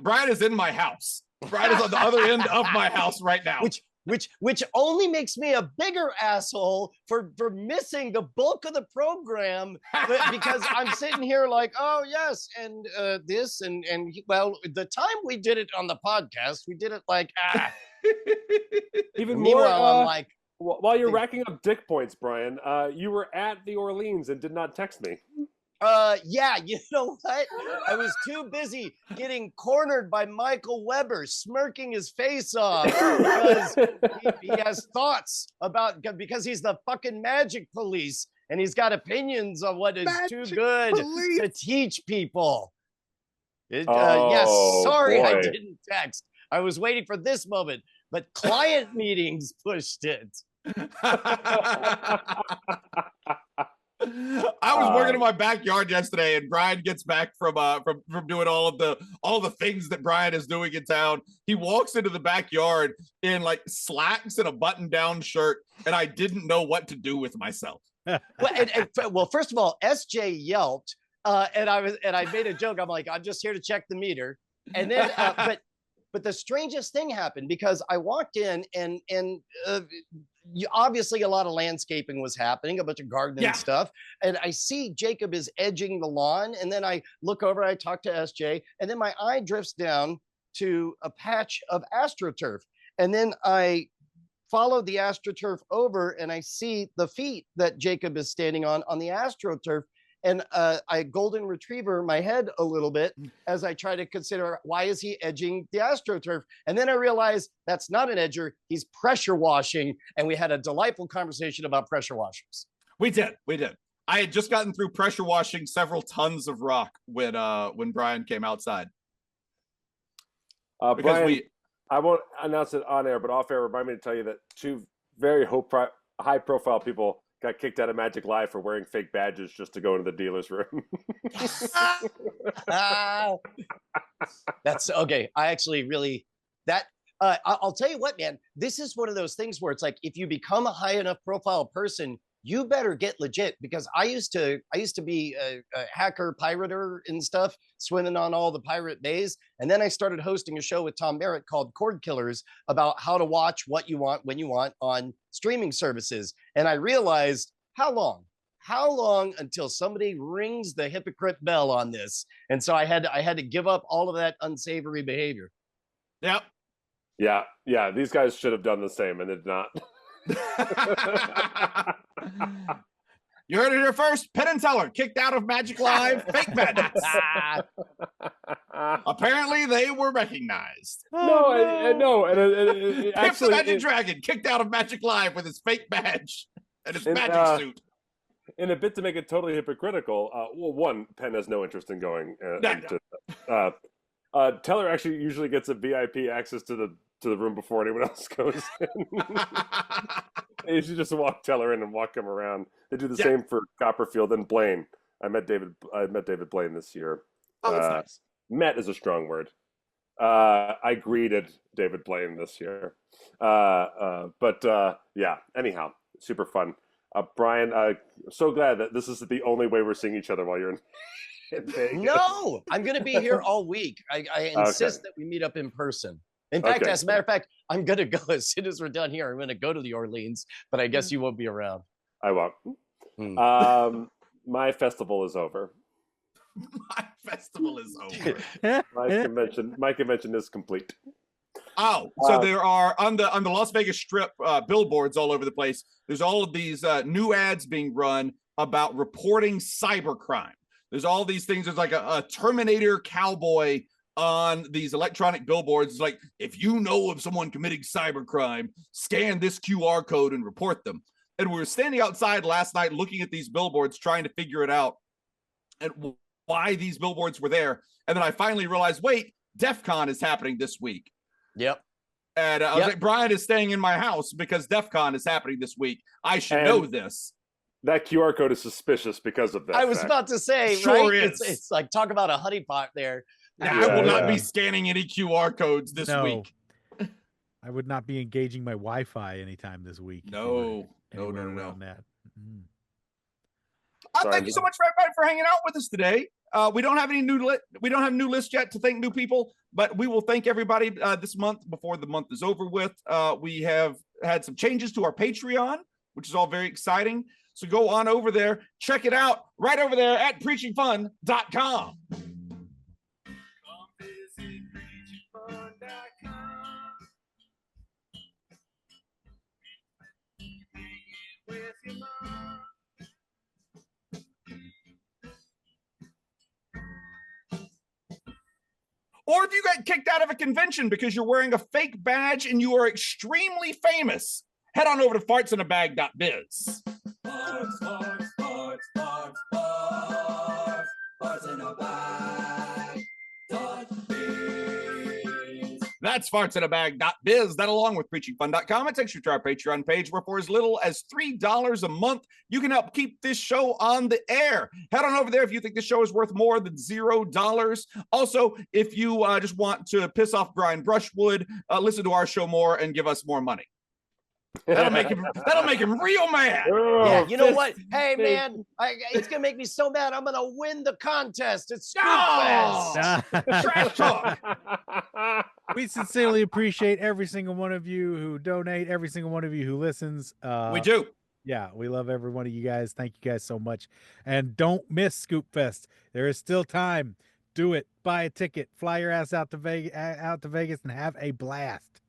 Brian is in my house. Brian is on the other end of my house right now. Which only makes me a bigger asshole for missing the bulk of the program, because I'm sitting here like, oh yes, and this and well, the time we did it on the podcast, we did it like Even more. I'm like, while you're racking up dick points, Brian, you were at the Orleans and did not text me. Yeah, you know what? I was too busy getting cornered by Michael Weber, smirking his face off because he has thoughts about, because he's the fucking magic police and he's got opinions on what is too good to teach people. Yes, sorry, boy. I didn't text. I was waiting for this moment, but client meetings pushed it. I was working in my backyard yesterday, and Brian gets back from doing all the things that Brian is doing in town. He walks into the backyard in like slacks and a button-down shirt, and I didn't know what to do with myself. Well, first of all, SJ yelped, and I made a joke. I'm like, I'm just here to check the meter, and then but the strangest thing happened, because I walked in and obviously a lot of landscaping was happening, a bunch of gardening stuff. And I see Jacob is edging the lawn. And then I look over, I talk to SJ, and then my eye drifts down to a patch of AstroTurf. And then I follow the AstroTurf over and I see the feet that Jacob is standing on the AstroTurf. And I golden retriever my head a little bit as I try to consider, why is he edging the AstroTurf? And then I realize that's not an edger, he's pressure washing. And we had a delightful conversation about pressure washers. We did. I had just gotten through pressure washing several tons of rock when Brian came outside. Brian, I won't announce it on air, but off air, remind me to tell you that two very high-profile people got kicked out of Magic Live for wearing fake badges just to go into the dealer's room. That's okay. I actually really I'll tell you what, man, this is one of those things where it's like, if you become a high enough profile person, you better get legit, because I used to be a hacker pirater and stuff, swimming on all the pirate bays. And then I started hosting a show with Tom Barrett called Cord Killers about how to watch what you want when you want on streaming services. And I realized how long until somebody rings the hypocrite bell on this. And so I had to give up all of that unsavory behavior. Yep. Yeah. These guys should have done the same and did not. You heard it here first. Penn and Teller kicked out of Magic Live. Fake badges. Apparently, they were recognized. No. Pip the Magic Dragon kicked out of Magic Live with his fake badge and his magic suit. In a bit to make it totally hypocritical, one, Penn has no interest in going. Teller actually usually gets a VIP access to the room before anyone else goes in. You should just walk Teller in and walk him around. They do the same for Copperfield and Blaine. I met David Blaine this year. Oh, that's nice. Met is a strong word. I greeted David Blaine this year. Anyhow, super fun. Brian, so glad that this is the only way we're seeing each other while you're in Vegas. No, I'm going to be here all week. I insist that we meet up in person. In fact, as a matter of fact, I'm going to go as soon as we're done here. I'm going to go to the Orleans, but I guess you won't be around. I won't. My festival is over. My festival is over. My convention is complete. Oh, so there are on the Las Vegas Strip billboards all over the place. There's all of these new ads being run about reporting cybercrime. There's all these things. There's like a Terminator cowboy on these electronic billboards. It's like, if you know of someone committing cybercrime, scan this QR code and report them. And we were standing outside last night looking at these billboards, trying to figure it out and why these billboards were there. And then I finally realized, wait, DEF CON is happening this week. Yep. And I was like, Brian is staying in my house because DEF CON is happening this week. I should know this. That QR code is suspicious because of that. I was about to say, sure right? Is. It's like, talk about a honeypot there. I will not be scanning any QR codes this week. I would not be engaging my Wi-Fi anytime this week. No. That. Thank you so much for hanging out with us today. We don't have any new lists yet to thank new people, but we will thank everybody this month before the month is over with. We have had some changes to our Patreon, which is all very exciting. So go on over there, check it out right over there at preachingfun.com. Or if you got kicked out of a convention because you're wearing a fake badge and you are extremely famous, head on over to fartsinabag.biz. That's fartsinabag.biz. That, along with preachingfun.com, it takes you to our Patreon page, where for as little as $3 a month, you can help keep this show on the air. Head on over there if you think the show is worth more than $0. Also, if you just want to piss off Brian Brushwood, listen to our show more and give us more money. That'll make him real mad. Yeah, you know what? Hey, man, it's gonna make me so mad. I'm gonna win the contest. It's Scoop Fest. Trash talk. We sincerely appreciate every single one of you who donate, every single one of you who listens. We do. Yeah, we love every one of you guys. Thank you guys so much. And don't miss Scoop Fest. There is still time. Do it. Buy a ticket. Fly your ass out to Vegas and have a blast.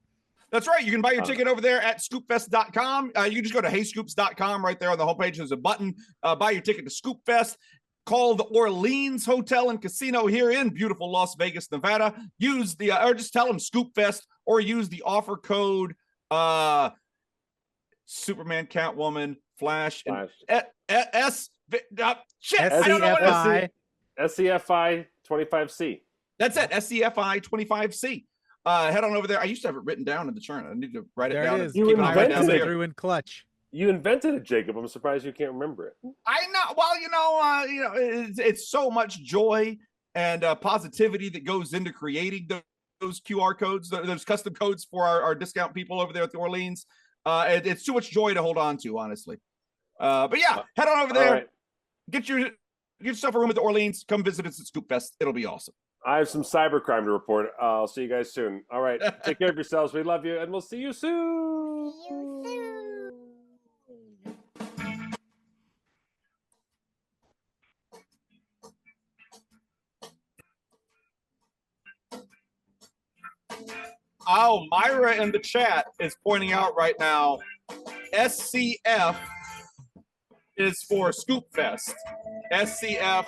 That's right. You can buy your ticket over there at scoopfest.com. You can just go to heyscoops.com. Right there on the homepage, there's a button. Buy your ticket to Scoop Fest. Call the Orleans Hotel and Casino here in beautiful Las Vegas, Nevada. Use the, or just tell them Scoop Fest, or use the offer code Superman, Catwoman, Flash, and SCFI 25C. That's it. SCFI 25C. Head on over there. I used to have it written down in the chart. I need to write it down. There it is. You invented it. Through in clutch. You invented it, Jacob. I'm surprised you can't remember it. I know. Well, it's so much joy and positivity that goes into creating those QR codes, those custom codes for our discount people over there at the Orleans. It's too much joy to hold on to, honestly. But yeah, head on over there. Right. Get yourself a room at the Orleans. Come visit us at Scoop Fest. It'll be awesome. I have some cybercrime to report. I'll see you guys soon. All right. Take care of yourselves. We love you, and we'll see you soon. See you soon. Oh, Myra in the chat is pointing out right now, SCF is for Scoop Fest. SCF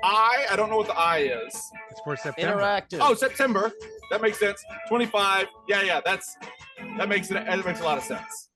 I don't know what the I is. It's for September. Interactive. Oh, September. That makes sense. 25. Yeah, that makes a lot of sense.